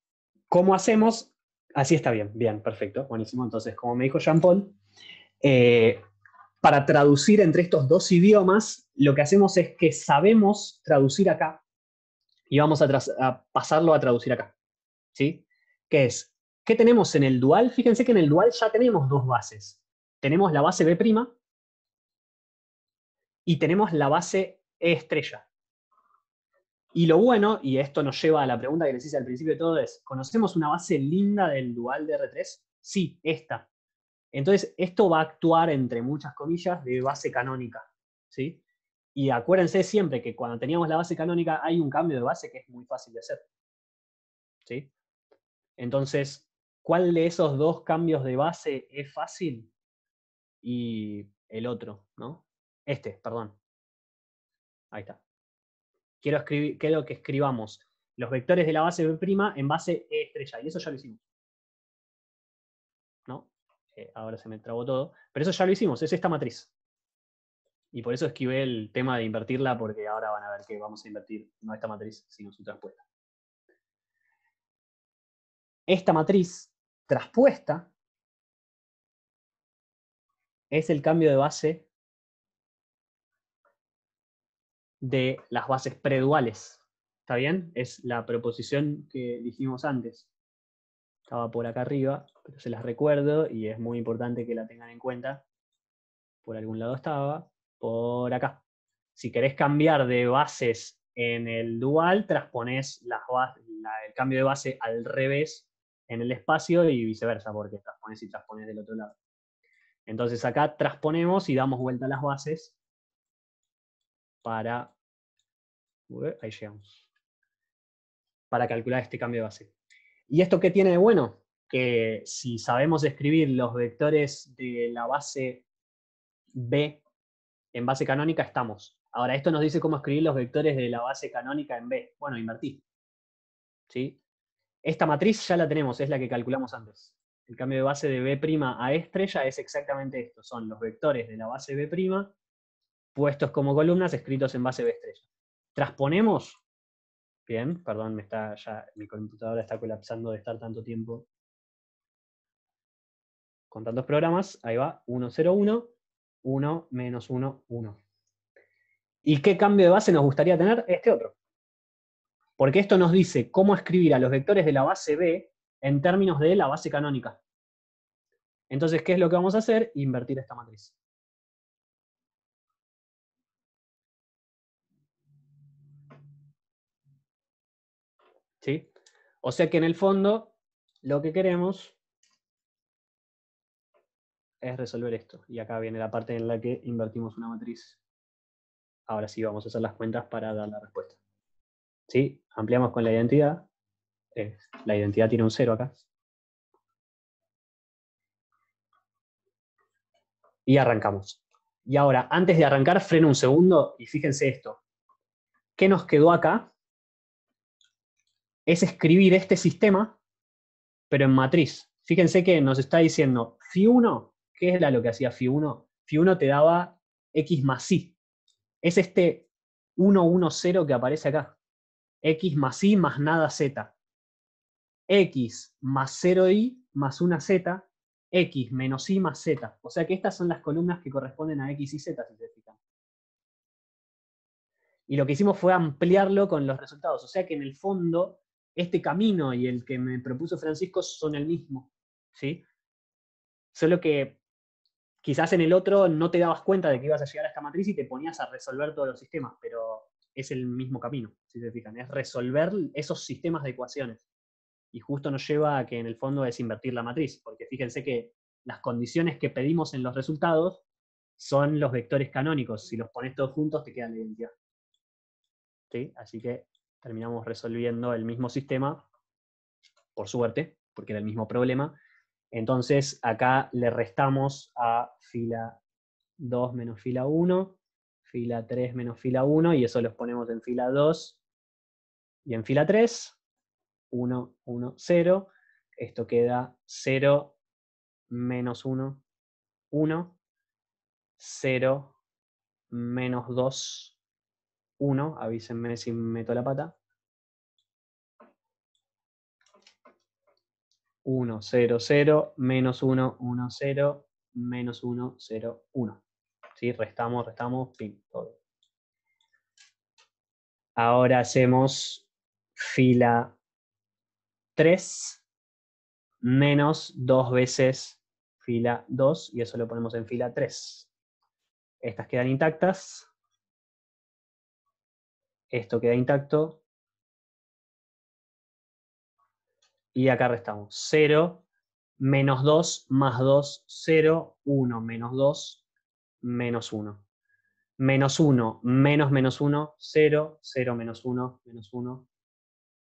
¿cómo hacemos? Así está bien, bien, perfecto, buenísimo. Entonces, como me dijo Jean-Paul, para traducir entre estos dos idiomas, lo que hacemos es que sabemos traducir acá y vamos a pasarlo a traducir acá. ¿Sí? Que es ¿Qué tenemos en el dual? Fíjense que en el dual ya tenemos dos bases. Tenemos la base B' y tenemos la base E estrella. Y lo bueno, y esto nos lleva a la pregunta que les hice al principio de todo, es, ¿conocemos una base linda del dual de R3? Sí, esta. Entonces, esto va a actuar, entre muchas comillas, de base canónica, ¿sí? Y acuérdense siempre que cuando teníamos la base canónica hay un cambio de base que es muy fácil de hacer, ¿sí? Entonces, ¿cuál de esos dos cambios de base es fácil? Y el otro, ¿no? Perdón. Ahí está. Quiero que escribamos los vectores de la base B' en base E estrella, y eso ya lo hicimos. ¿No? Ahora se me trabó todo. Pero eso ya lo hicimos, es esta matriz. Y por eso esquivé el tema de invertirla, porque ahora van a ver que vamos a invertir no esta matriz, sino su traspuesta. Esta matriz traspuesta es el cambio de base de las bases preduales. ¿Está bien? Es la proposición que dijimos antes. Estaba por acá arriba, pero se las recuerdo y es muy importante que la tengan en cuenta. Por algún lado estaba, por acá. Si querés cambiar de bases en el dual, transponés el cambio de base al revés en el espacio y viceversa, porque transponés y transponés del otro lado. Entonces acá transponemos y damos vuelta a las bases para... Ahí llegamos. Para calcular este cambio de base. ¿Y esto qué tiene de bueno? Que si sabemos escribir los vectores de la base B en base canónica, estamos. Ahora, esto nos dice cómo escribir los vectores de la base canónica en B. Bueno, invertí. ¿Sí? Esta matriz ya la tenemos, es la que calculamos antes. El cambio de base de B' a E estrella es exactamente esto. Son los vectores de la base B' puestos como columnas, escritos en base B estrella. Transponemos. Bien, perdón, mi computadora está colapsando de estar tanto tiempo con tantos programas. Ahí va, 1, 0, 1, 1, menos 1, 1. ¿Y qué cambio de base nos gustaría tener? Este otro. Porque esto nos dice cómo escribir a los vectores de la base B en términos de la base canónica. Entonces, ¿qué es lo que vamos a hacer? Invertir esta matriz. ¿Sí? O sea que en el fondo, lo que queremos es resolver esto. Y acá viene la parte en la que invertimos una matriz. Ahora sí vamos a hacer las cuentas para dar la respuesta. ¿Sí? Ampliamos con la identidad. La identidad tiene un 0 acá. Y arrancamos. Y ahora, antes de arrancar, freno un segundo y fíjense esto. ¿Qué nos quedó acá? Es escribir este sistema, pero en matriz. Fíjense que nos está diciendo Φ1, ¿qué era lo que hacía Φ1? Φ1 te daba X más Y. Es este 1, 1, 0 que aparece acá. X más Y más nada Z. X más 0Y más una Z. X menos Y más Z. O sea que estas son las columnas que corresponden a X y Z, si se fijan. Y lo que hicimos fue ampliarlo con los resultados. O sea que en el fondo, este camino y el que me propuso Francisco son el mismo. ¿Sí? Solo que quizás en el otro no te dabas cuenta de que ibas a llegar a esta matriz y te ponías a resolver todos los sistemas, pero es el mismo camino, si se fijan. Es resolver esos sistemas de ecuaciones. Y justo nos lleva a que en el fondo es invertir la matriz, porque fíjense que las condiciones que pedimos en los resultados son los vectores canónicos. Si los pones todos juntos te queda la identidad. ¿Sí? Así que terminamos resolviendo el mismo sistema, por suerte, porque era el mismo problema. Entonces acá le restamos a fila 2 menos fila 1, fila 3 menos fila 1, y eso los ponemos en fila 2 y en fila 3. 1, 1, 0. Esto queda 0, menos 1, 1. 0, menos 2, 1. Avísenme si meto la pata. 1, 0, 0, menos 1, 1, 0, menos 1, 0, 1. ¿Sí? Restamos, pin, todo. Ahora hacemos fila 3, menos 2 veces fila 2, y eso lo ponemos en fila 3. Estas quedan intactas. Esto queda intacto. Y acá restamos. 0, menos 2, más 2, 0, 1, menos 2, menos 1. Menos 1, menos menos 1, 0, 0, menos 1, menos 1,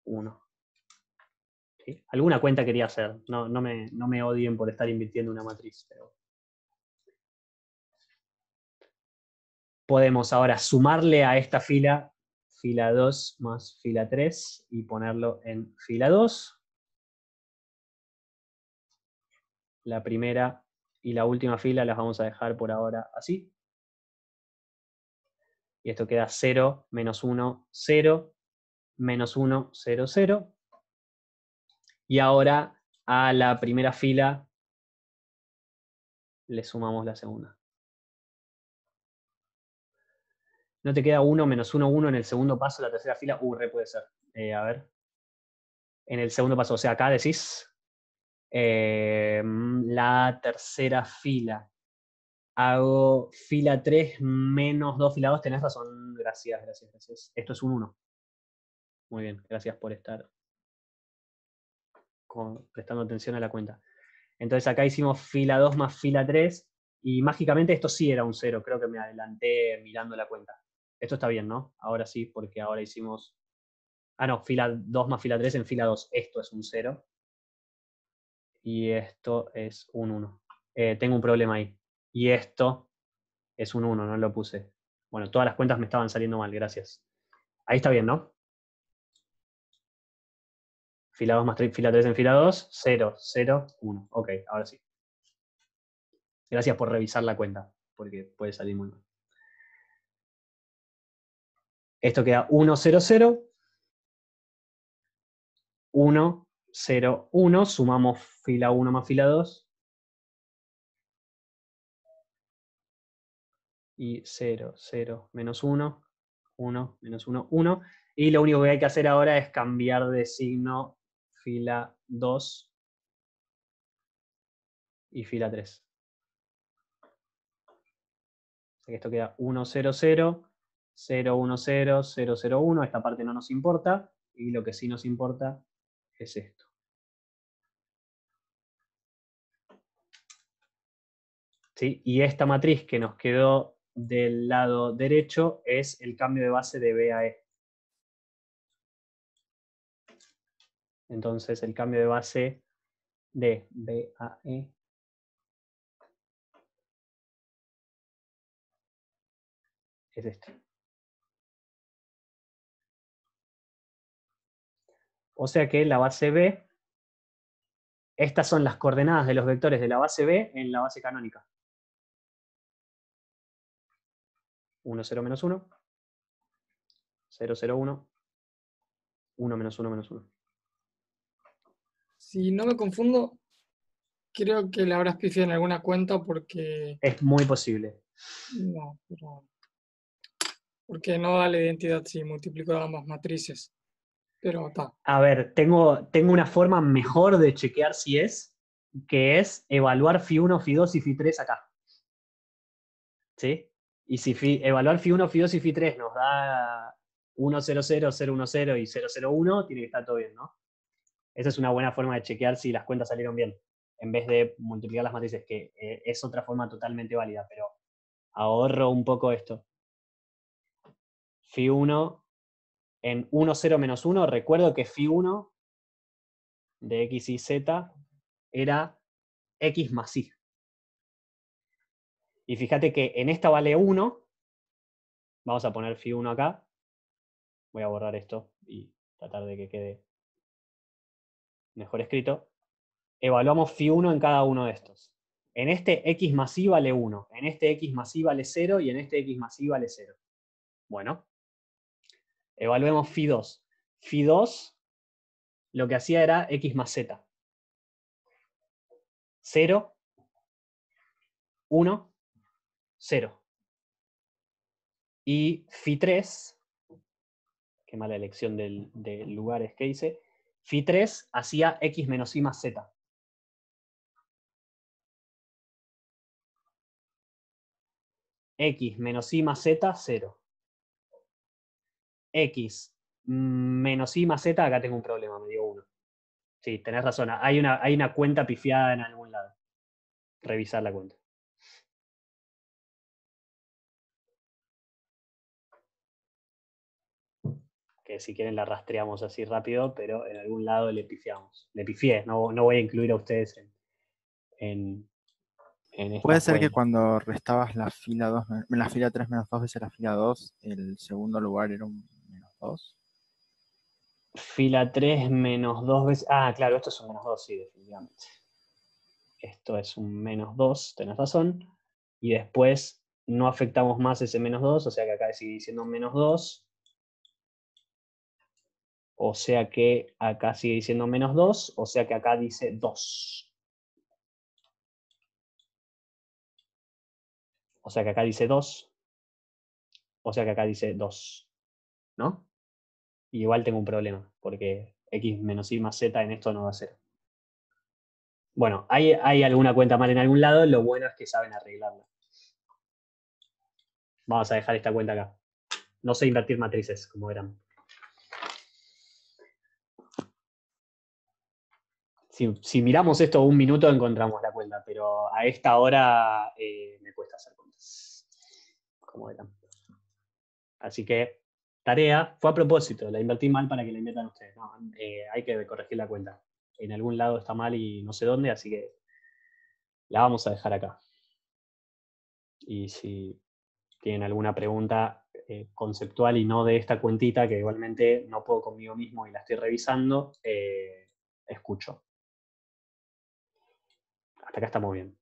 1. ¿Sí? Alguna cuenta quería hacer. No me odien por estar invirtiendo una matriz. Pero... podemos ahora sumarle a esta fila 2 más fila 3 y ponerlo en fila 2. La primera y la última fila las vamos a dejar por ahora así. Y esto queda 0, menos 1, 0, menos 1, 0, 0. Y ahora a la primera fila le sumamos la segunda. ¿No te queda 1, menos 1, 1 en el segundo paso, la tercera fila? Re puede ser. A ver. En el segundo paso, o sea, acá decís la tercera fila. Hago fila 3 menos 2 fila 2. Tenés razón. Gracias, gracias, gracias. Esto es un 1. Muy bien, gracias por estar prestando atención a la cuenta. Entonces acá hicimos fila 2 más fila 3 y mágicamente esto sí era un 0. Creo que me adelanté mirando la cuenta. Esto está bien, ¿no? Ahora sí, porque ahora hicimos... ah, no, fila 2 más fila 3 en fila 2. Esto es un 0. Y esto es un 1. Tengo un problema ahí. Y esto es un 1, no lo puse. Bueno, todas las cuentas me estaban saliendo mal, gracias. Ahí está bien, ¿no? Fila 2 más fila 3 en fila 2, 0, 0, 1. Ok, ahora sí. Gracias por revisar la cuenta, porque puede salir muy mal. Esto queda 1, 0, 0. 1, 0, 1. Sumamos fila 1 más fila 2. Y 0, 0, menos 1. 1, menos 1, 1. Y lo único que hay que hacer ahora es cambiar de signo fila 2 y fila 3. Esto queda 1, 0, 0, 0, 1, 0, 0, 0, 1. Esta parte no nos importa. Y lo que sí nos importa es esto. ¿Sí? Y esta matriz que nos quedó del lado derecho es el cambio de base de B a E. Entonces el cambio de base de B a E es este. O sea que la base B, estas son las coordenadas de los vectores de la base B en la base canónica. 1, 0, menos 1. 0, 0, 1. 1, menos 1, menos 1. Si no me confundo, creo que la habrás pifiado en alguna cuenta porque... Es muy posible. no, pero... porque no da la identidad si multiplico ambas matrices. Pero está. A ver, tengo una forma mejor de chequear si es, que es evaluar Φ1, Φ2 y Φ3 acá. ¿Sí? Y si evaluar Φ1, Φ2 y Φ3 nos da 1, 0, 0, 0, 1, 0 y 0, 0, 1, tiene que estar todo bien, ¿no? Esa es una buena forma de chequear si las cuentas salieron bien, en vez de multiplicar las matrices, que es otra forma totalmente válida, pero ahorro un poco esto. Φ1 en 1, 0, menos 1, recuerdo que Φ1 de X y Z era X más Y. Y fíjate que en esta vale 1. Vamos a poner Φ1 acá. Voy a borrar esto y tratar de que quede mejor escrito. Evaluamos Φ1 en cada uno de estos. En este X más Y vale 1. En este X más Y vale 0. Y en este X más Y vale 0. Bueno. Evaluemos Φ2. Φ2 lo que hacía era X más Z. 0, 1, 0. Y Φ3, qué mala elección de lugares que hice, Φ3 hacía X menos Y más Z. X menos Y más Z, 0. X menos Y más Z, acá tengo un problema, me dio 1. Sí, tenés razón, hay una cuenta pifiada en algún lado. Revisar la cuenta. Que si quieren la rastreamos así rápido, pero en algún lado le pifiamos. Le pifié, no voy a incluir a ustedes en esta Puede ser que cuenta. cuando restabas la fila 2, la fila 3 menos 2 veces la fila 2, el segundo lugar era un menos 2. Fila 3 menos 2 veces... Ah, claro, esto es un menos 2, sí, definitivamente. Esto es un menos 2, tenés razón. Y después no afectamos más ese menos 2, o sea que acá sigue diciendo menos 2. O sea que acá sigue diciendo menos 2, o sea que acá dice 2. O sea que acá dice 2. O sea que acá dice 2. ¿No? Y igual tengo un problema, porque X menos Y más Z en esto no va a ser. Bueno, hay alguna cuenta mal en algún lado, lo bueno es que saben arreglarla. Vamos a dejar esta cuenta acá. No sé invertir matrices, como verán. Si miramos esto un minuto encontramos la cuenta, pero a esta hora me cuesta hacer cuentas, como verán. Así que, tarea, fue a propósito, la invertí mal para que la inviertan ustedes. No, hay que corregir la cuenta. En algún lado está mal y no sé dónde, así que la vamos a dejar acá. Y si tienen alguna pregunta conceptual y no de esta cuentita, que igualmente no puedo conmigo mismo y la estoy revisando, escucho. Hasta acá estamos bien.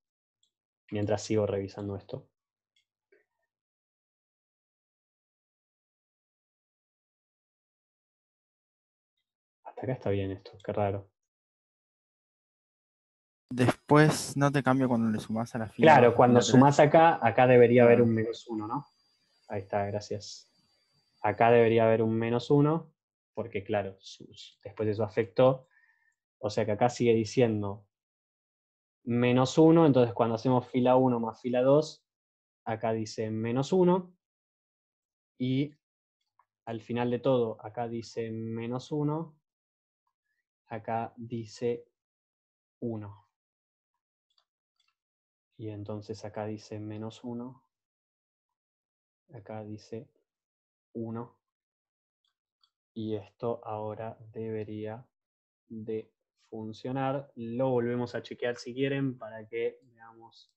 Mientras sigo revisando esto. Hasta acá está bien esto, qué raro. Después no te cambia cuando le sumás a la fila 2 Claro, a cuando fila 3. sumás acá debería haber Claro. un menos 1, ¿no? Ahí está, gracias. Acá debería haber un menos 1, porque claro, después de su afectó. O sea que acá sigue diciendo menos 1, entonces cuando hacemos fila 1 más fila 2, acá dice menos 1, y al final de todo, acá dice menos 1, acá dice 1. Y entonces acá dice menos 1, acá dice 1, y esto ahora debería de funcionar. Lo volvemos a chequear si quieren para que veamos.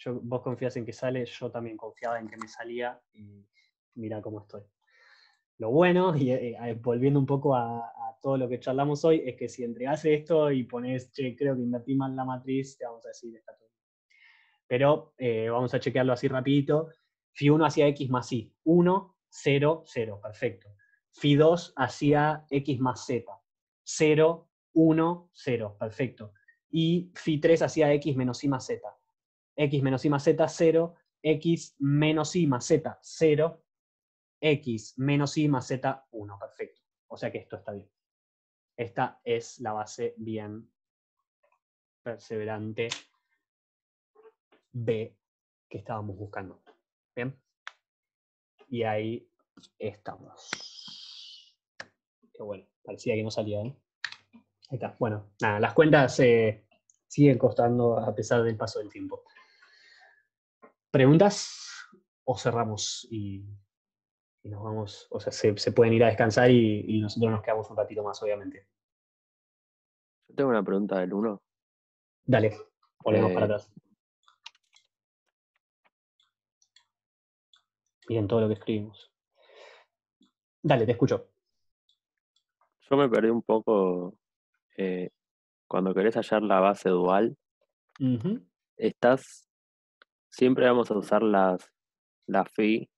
Vos confías en que sale, yo también confiaba en que me salía y mira cómo estoy. Lo bueno, y volviendo un poco a todo lo que charlamos hoy, es que si entregás esto y pones, che, creo que invertí mal la matriz, te vamos a decir, está todo. Pero vamos a chequearlo así rapidito. Phi 1 hacía X más Y. 1, 0, 0. Perfecto. Phi 2 hacía X más Z. 0, 1, 0. Perfecto. Y Phi 3 hacía X menos Y más Z. X menos Y más Z, 0. X menos Y más Z, 0. X menos Y más Z, 1. Perfecto. O sea que esto está bien. Esta es la base bien perseverante B que estábamos buscando. ¿Bien? Y ahí estamos. Qué bueno, parecía que no salía, ¿eh? Ahí está. Bueno, nada, las cuentas siguen costando a pesar del paso del tiempo. ¿Preguntas? ¿O cerramos y nos vamos? O sea, se pueden ir a descansar y nosotros nos quedamos un ratito más, obviamente. Yo tengo una pregunta del 1. Dale, volvemos para atrás. Miren todo lo que escribimos. Dale, te escucho. Yo me perdí un poco cuando querés hallar la base dual. Siempre vamos a usar la phi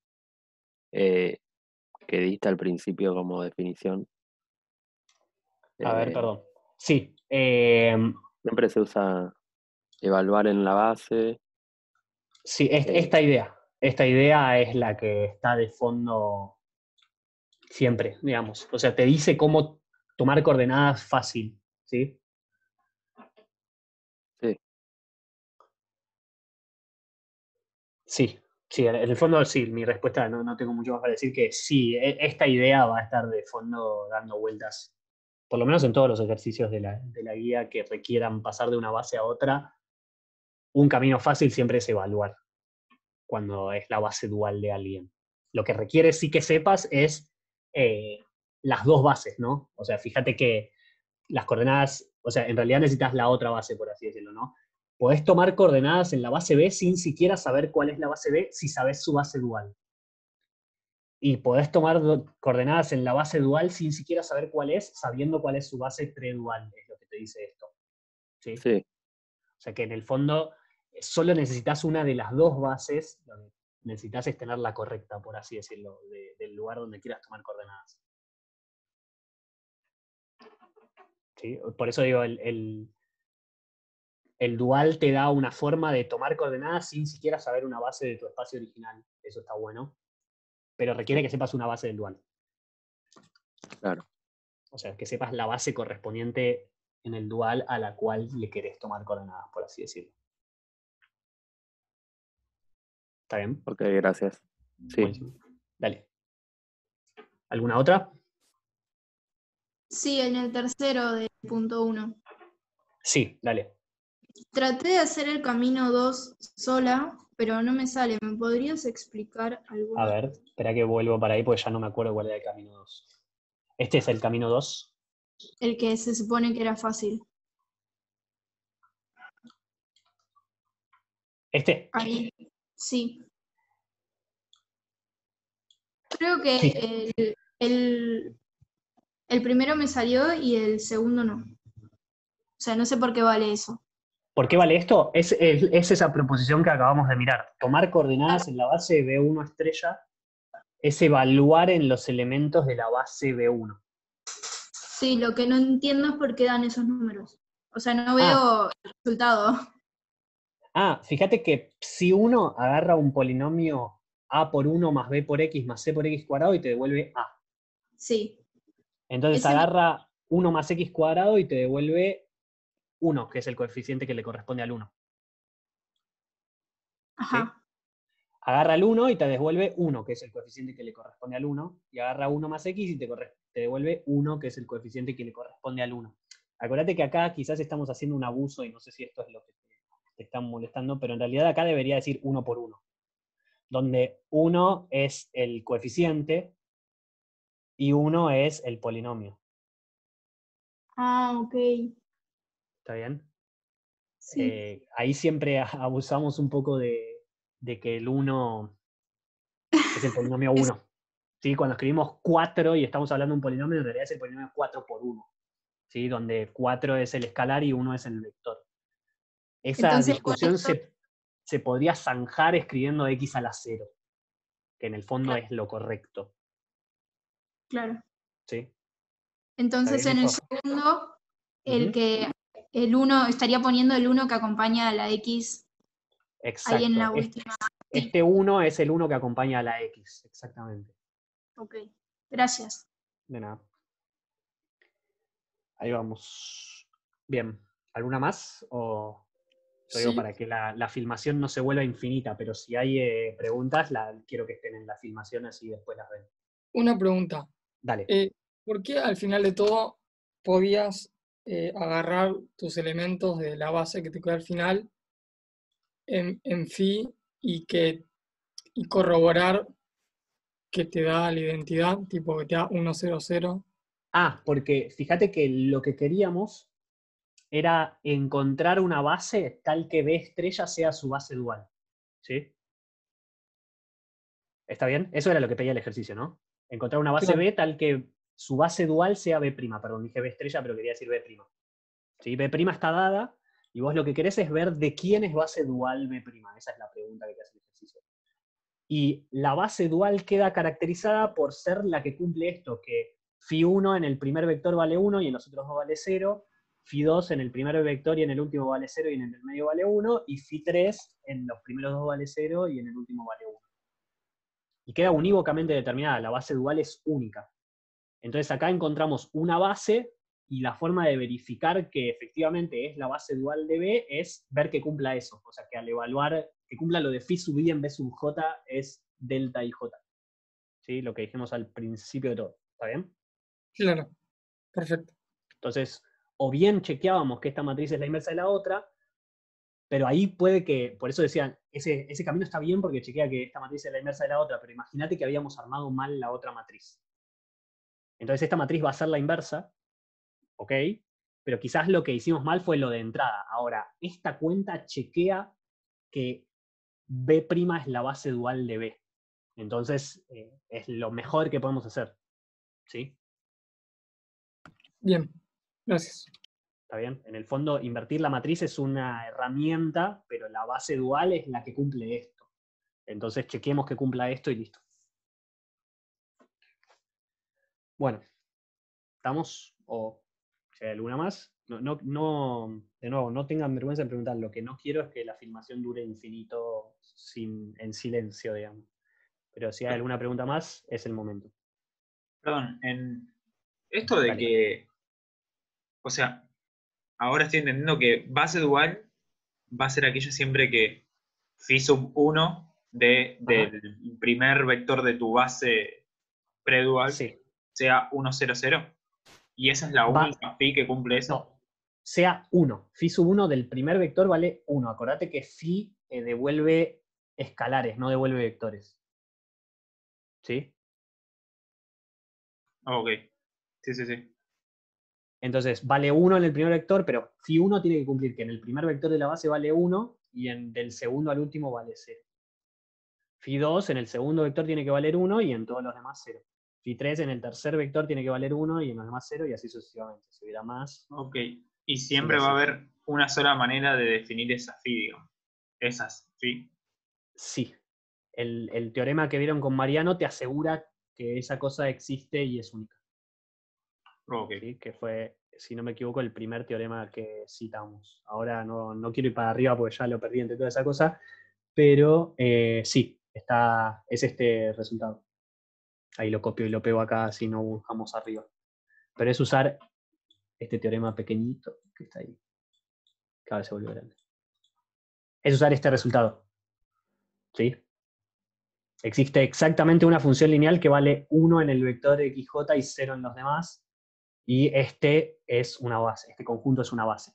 que diste al principio como definición. A ver, perdón. Sí. Siempre se usa evaluar en la base. Sí, esta idea es la que está de fondo siempre, digamos. O sea, te dice cómo tomar coordenadas fácil, ¿sí? Sí. Sí, Sí, en el fondo sí, mi respuesta no tengo mucho más para decir que sí, esta idea va a estar de fondo dando vueltas, por lo menos en todos los ejercicios de la guía que requieran pasar de una base a otra. Un camino fácil siempre es evaluar cuando es la base dual de alguien. Lo que requiere sí que sepas es las dos bases, ¿no? O sea, fíjate que las coordenadas, o sea, en realidad necesitas la otra base, por así decirlo, ¿no? Podés tomar coordenadas en la base B sin siquiera saber cuál es la base B si sabes su base dual. Y podés tomar coordenadas en la base dual sin siquiera saber cuál es, sabiendo cuál es su base predual, es lo que te dice esto. ¿Sí? Sí, O sea que en el fondo solo necesitas una de las dos bases, lo que necesitas es tener la correcta, por así decirlo, del lugar donde quieras tomar coordenadas. ¿Sí? Por eso digo, el dual te da una forma de tomar coordenadas sin siquiera saber una base de tu espacio original. Eso está bueno. Pero requiere que sepas una base del dual. claro. O sea, que sepas la base correspondiente en el dual a la cual le querés tomar coordenadas, por así decirlo. ¿Está bien? Ok, gracias. Sí, Buenísimo. Dale. ¿Alguna otra? Sí, en el tercero del punto 1. Sí, dale. Traté de hacer el camino 2 sola, pero no me sale. ¿Me podrías explicar A alguna? ver, espera que vuelvo para ahí porque ya no me acuerdo cuál era el camino 2. ¿Este es el camino 2? El que se supone que era fácil. ¿Este? Ahí, sí. Creo que Sí. el primero me salió y el segundo no. O sea, no sé por qué vale eso. ¿Por qué vale esto? Es esa proposición que acabamos de mirar. Tomar coordenadas en la base B1 estrella es evaluar en los elementos de la base B1. Sí, lo que no entiendo es por qué dan esos números. O sea, no Ah, veo el resultado. fíjate que si uno agarra un polinomio A por 1 más B por X más C por X cuadrado y te devuelve A. Sí. Entonces Ese no- agarra 1 más X cuadrado y te devuelve 1, que es el coeficiente que le corresponde al 1. ¿Sí? Ajá. Agarra el 1 y te devuelve 1, que es el coeficiente que le corresponde al 1, y agarra 1 más X y te devuelve 1, que es el coeficiente que le corresponde al 1. Acuérdate que acá quizás estamos haciendo un abuso, y no sé si esto es lo que te están molestando, pero en realidad acá debería decir 1 por 1, donde 1 es el coeficiente y 1 es el polinomio. Ah, ok. ¿Está bien? Sí. Ahí siempre abusamos un poco de que el 1 es el polinomio 1. ¿Sí? Cuando escribimos 4 y estamos hablando de un polinomio, en realidad es el polinomio 4 por 1. ¿Sí? Donde 4 es el escalar y 1 es el vector. Esa Entonces, con discusión esto, se podría zanjar escribiendo x a la 0, que en el fondo es lo correcto. claro. ¿Sí? ¿Está Entonces, bien en el eso? segundo, Ujú. el 1, estaría poniendo el 1 que acompaña a la X ahí en Exacto. la última. Sí. Este 1 es el 1 que acompaña a la x, exactamente. Ok. Gracias. De nada. Ahí vamos. Bien. ¿Alguna más? O yo digo Sí, para que la filmación no se vuelva infinita, pero si hay preguntas, quiero que estén en la filmación así después las ven. una pregunta. Dale. ¿Por qué al final de todo podías agarrar tus elementos de la base que te queda al final en phi y corroborar que te da la identidad, tipo que te da 1, 0, 0? Porque fíjate que lo que queríamos era encontrar una base tal que B estrella sea su base dual. ¿Sí? ¿Está bien? Eso era lo que pedía el ejercicio, ¿no? Encontrar una base Claro. B tal que su base dual sea B'. Perdón, dije B estrella, pero quería decir B'. ¿Sí? B' está dada, y vos lo que querés es ver de quién es base dual B'. Esa es la pregunta que te hace el ejercicio. Y la base dual queda caracterizada por ser la que cumple esto, que φ1 en el primer vector vale 1 y en los otros dos vale 0, φ2 en el primer vector y en el último vale 0 y en el medio vale 1, y φ3 en los primeros dos vale 0 y en el último vale 1. Y queda unívocamente determinada, la base dual es única. Entonces acá encontramos una base, y la forma de verificar que efectivamente es la base dual de B es ver que cumpla eso. O sea que al evaluar que cumpla lo de phi sub i en b sub j es delta ij. ¿Sí? Lo que dijimos al principio de todo. ¿Está bien? Claro, perfecto. Entonces, o bien chequeábamos que esta matriz es la inversa de la otra, pero ahí puede que, por eso decían, ese camino está bien porque chequea que esta matriz es la inversa de la otra, pero imagínate que habíamos armado mal la otra matriz. Entonces esta matriz va a ser la inversa, ¿ok? Pero quizás lo que hicimos mal fue lo de entrada. Ahora, esta cuenta chequea que B' es la base dual de B. Entonces, es lo mejor que podemos hacer. ¿Sí? Bien, gracias. ¿Está bien? En el fondo, invertir la matriz es una herramienta, pero la base dual es la que cumple esto. Entonces, chequemos que cumpla esto y listo. Bueno, ¿estamos? ¿O si hay alguna más? De nuevo, no tengan vergüenza en preguntar. Lo que no quiero es que la filmación dure infinito en silencio, digamos. Pero si hay alguna pregunta más, es el momento. Perdón, en esto de Dale. que, o sea, ahora estoy entendiendo que base dual va a ser aquello siempre que phi sub 1 del primer vector de tu base predual Sí. sea 1, 0, 0. Y esa es la única phi que cumple eso. No, sea 1. Phi sub 1 del primer vector vale 1. Acordate que phi devuelve escalares, no devuelve vectores. ¿Sí? Ok. Sí, sí, sí. Entonces, vale 1 en el primer vector, pero phi 1 tiene que cumplir que en el primer vector de la base vale 1 y del segundo al último vale 0. Phi 2 en el segundo vector tiene que valer 1 y en todos los demás 0. Phi 3 en el tercer vector tiene que valer 1 y en los demás 0 y así sucesivamente. Si hubiera más. Ok. Y siempre va a haber una sola manera de definir esa phi, digamos. Esas phi. Sí. El teorema que vieron con Mariano te asegura que esa cosa existe y es única. Ok. ¿Sí? Que fue, si no me equivoco, el primer teorema que citamos. Ahora no quiero ir para arriba porque ya lo perdí entre toda esa cosa, pero sí, es este resultado. Ahí lo copio y lo pego acá, así no buscamos arriba. Pero es usar este teorema pequeñito que está ahí. Cada vez se vuelve grande. Es usar este resultado. ¿Sí? Existe exactamente una función lineal que vale 1 en el vector xj y 0 en los demás. Y este es una base. Este conjunto es una base.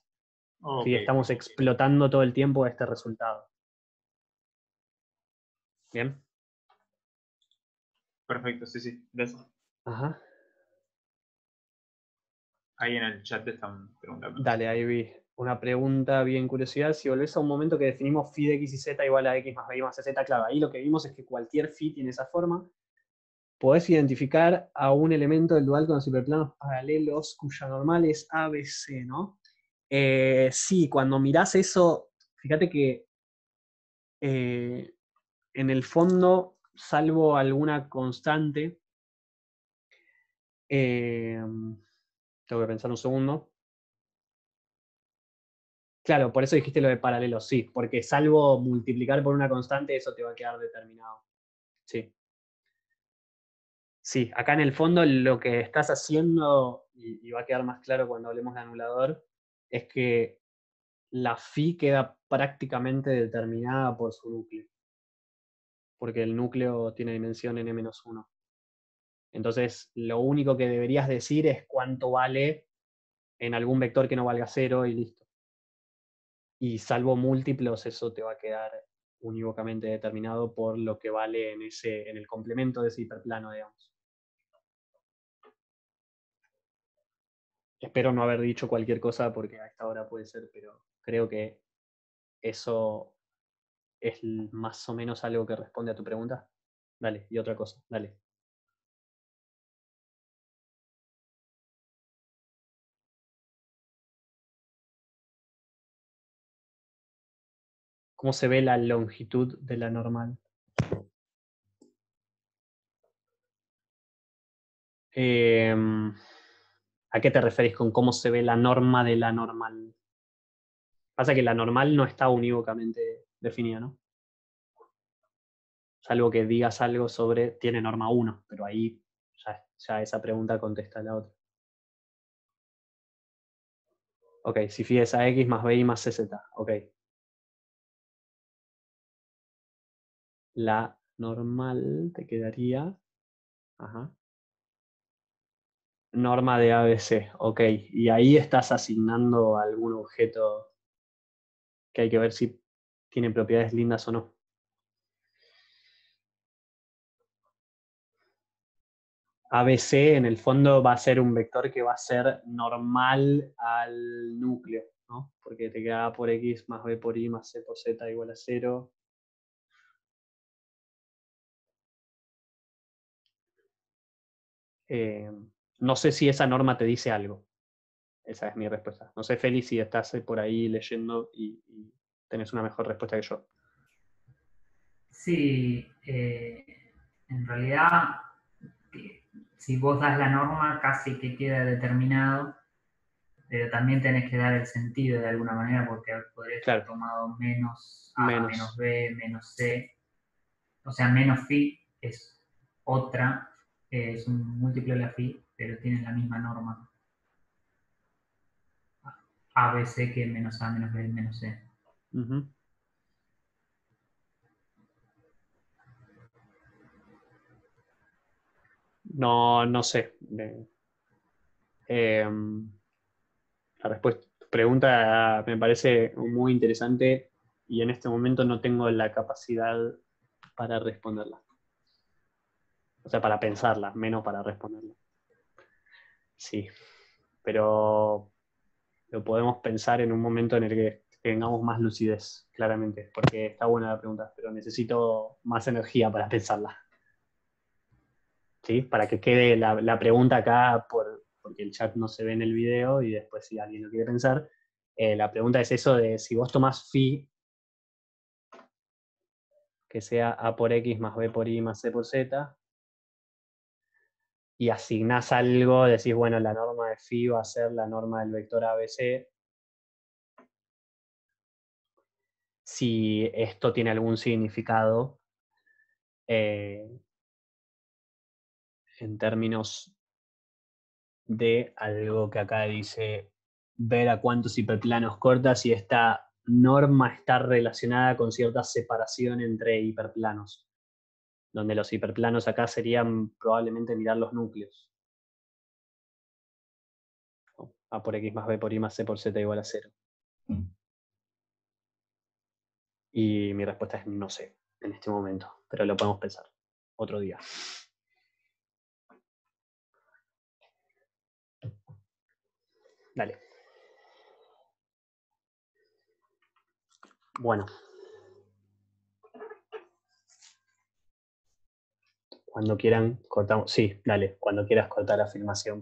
Ok. ¿Sí? Estamos explotando todo el tiempo este resultado. ¿Bien? Perfecto, sí, sí. Gracias. Ajá. Ahí en el chat te están preguntando. Dale, ahí vi una pregunta bien curiosidad. Si volvés a un momento que definimos phi de x y z igual a x más y más z, claro, ahí lo que vimos es que cualquier phi tiene esa forma. Podés identificar a un elemento del dual con los hiperplanos paralelos cuya normal es ABC, ¿no? Sí, cuando mirás eso, fíjate que en el fondo, salvo alguna constante, tengo que pensar un segundo. Claro, por eso dijiste lo de paralelos, sí, porque salvo multiplicar por una constante, eso te va a quedar determinado. Sí. Sí, acá en el fondo lo que estás haciendo, y va a quedar más claro cuando hablemos de anulador, es que la phi queda prácticamente determinada por su núcleo. Porque el núcleo tiene dimensión n-1. Entonces, lo único que deberías decir es cuánto vale en algún vector que no valga 0 y listo. Y salvo múltiplos, eso te va a quedar unívocamente determinado por lo que vale en el complemento de ese hiperplano, digamos. Espero no haber dicho cualquier cosa porque a esta hora puede ser, pero creo que eso es más o menos algo que responde a tu pregunta. Dale, y otra cosa, dale. ¿Cómo se ve la longitud de la normal? ¿A qué te referís con cómo se ve la norma de la normal? Pasa que la normal no está unívocamente definida, ¿no? Salvo que digas algo sobre, tiene norma 1, pero ahí ya esa pregunta contesta la otra. Ok, si phi es a x más bi más cz, ok. la normal te quedaría, ajá, norma de ABC, ok. Y ahí estás asignando algún objeto que hay que ver si tiene propiedades lindas o no. ABC en el fondo va a ser un vector que va a ser normal al núcleo, ¿no? Porque te queda A por X más B por Y más C por Z igual a 0. No sé si esa norma te dice algo. Esa es mi respuesta. No sé, Feli, si estás por ahí leyendo y tenés una mejor respuesta que yo. Sí, en realidad, si vos das la norma, casi que queda determinado, pero también tenés que dar el sentido de alguna manera, porque podría Claro. estar tomado menos A, Menos. menos B, menos C. O sea, menos phi es otra, es un múltiplo de la phi, pero tienen la misma norma. A, B, C, que menos A, menos B, menos C. Ujú. No sé. La pregunta me parece muy interesante y en este momento no tengo la capacidad para responderla. O sea, para pensarla, menos para responderla. Sí, pero lo podemos pensar en un momento en el que tengamos más lucidez, claramente, porque está buena la pregunta, pero necesito más energía para pensarla. ¿Sí? Para que quede la pregunta acá, porque el chat no se ve en el video y después si alguien lo quiere pensar, la pregunta es eso de si vos tomás phi, que sea A por X más B por Y más C por Z, y asignás algo, decís, bueno, la norma de phi va a ser la norma del vector ABC, si esto tiene algún significado en términos de algo que acá dice ver a cuántos hiperplanos cortas y esta norma está relacionada con cierta separación entre hiperplanos, donde los hiperplanos acá serían probablemente mirar los núcleos. A por X más B por Y más C por Z igual a 0. Y mi respuesta es no sé, en este momento, pero lo podemos pensar otro día. Dale. Bueno. Cuando quieran, cortamos. Sí, dale, cuando quieras cortar la filmación.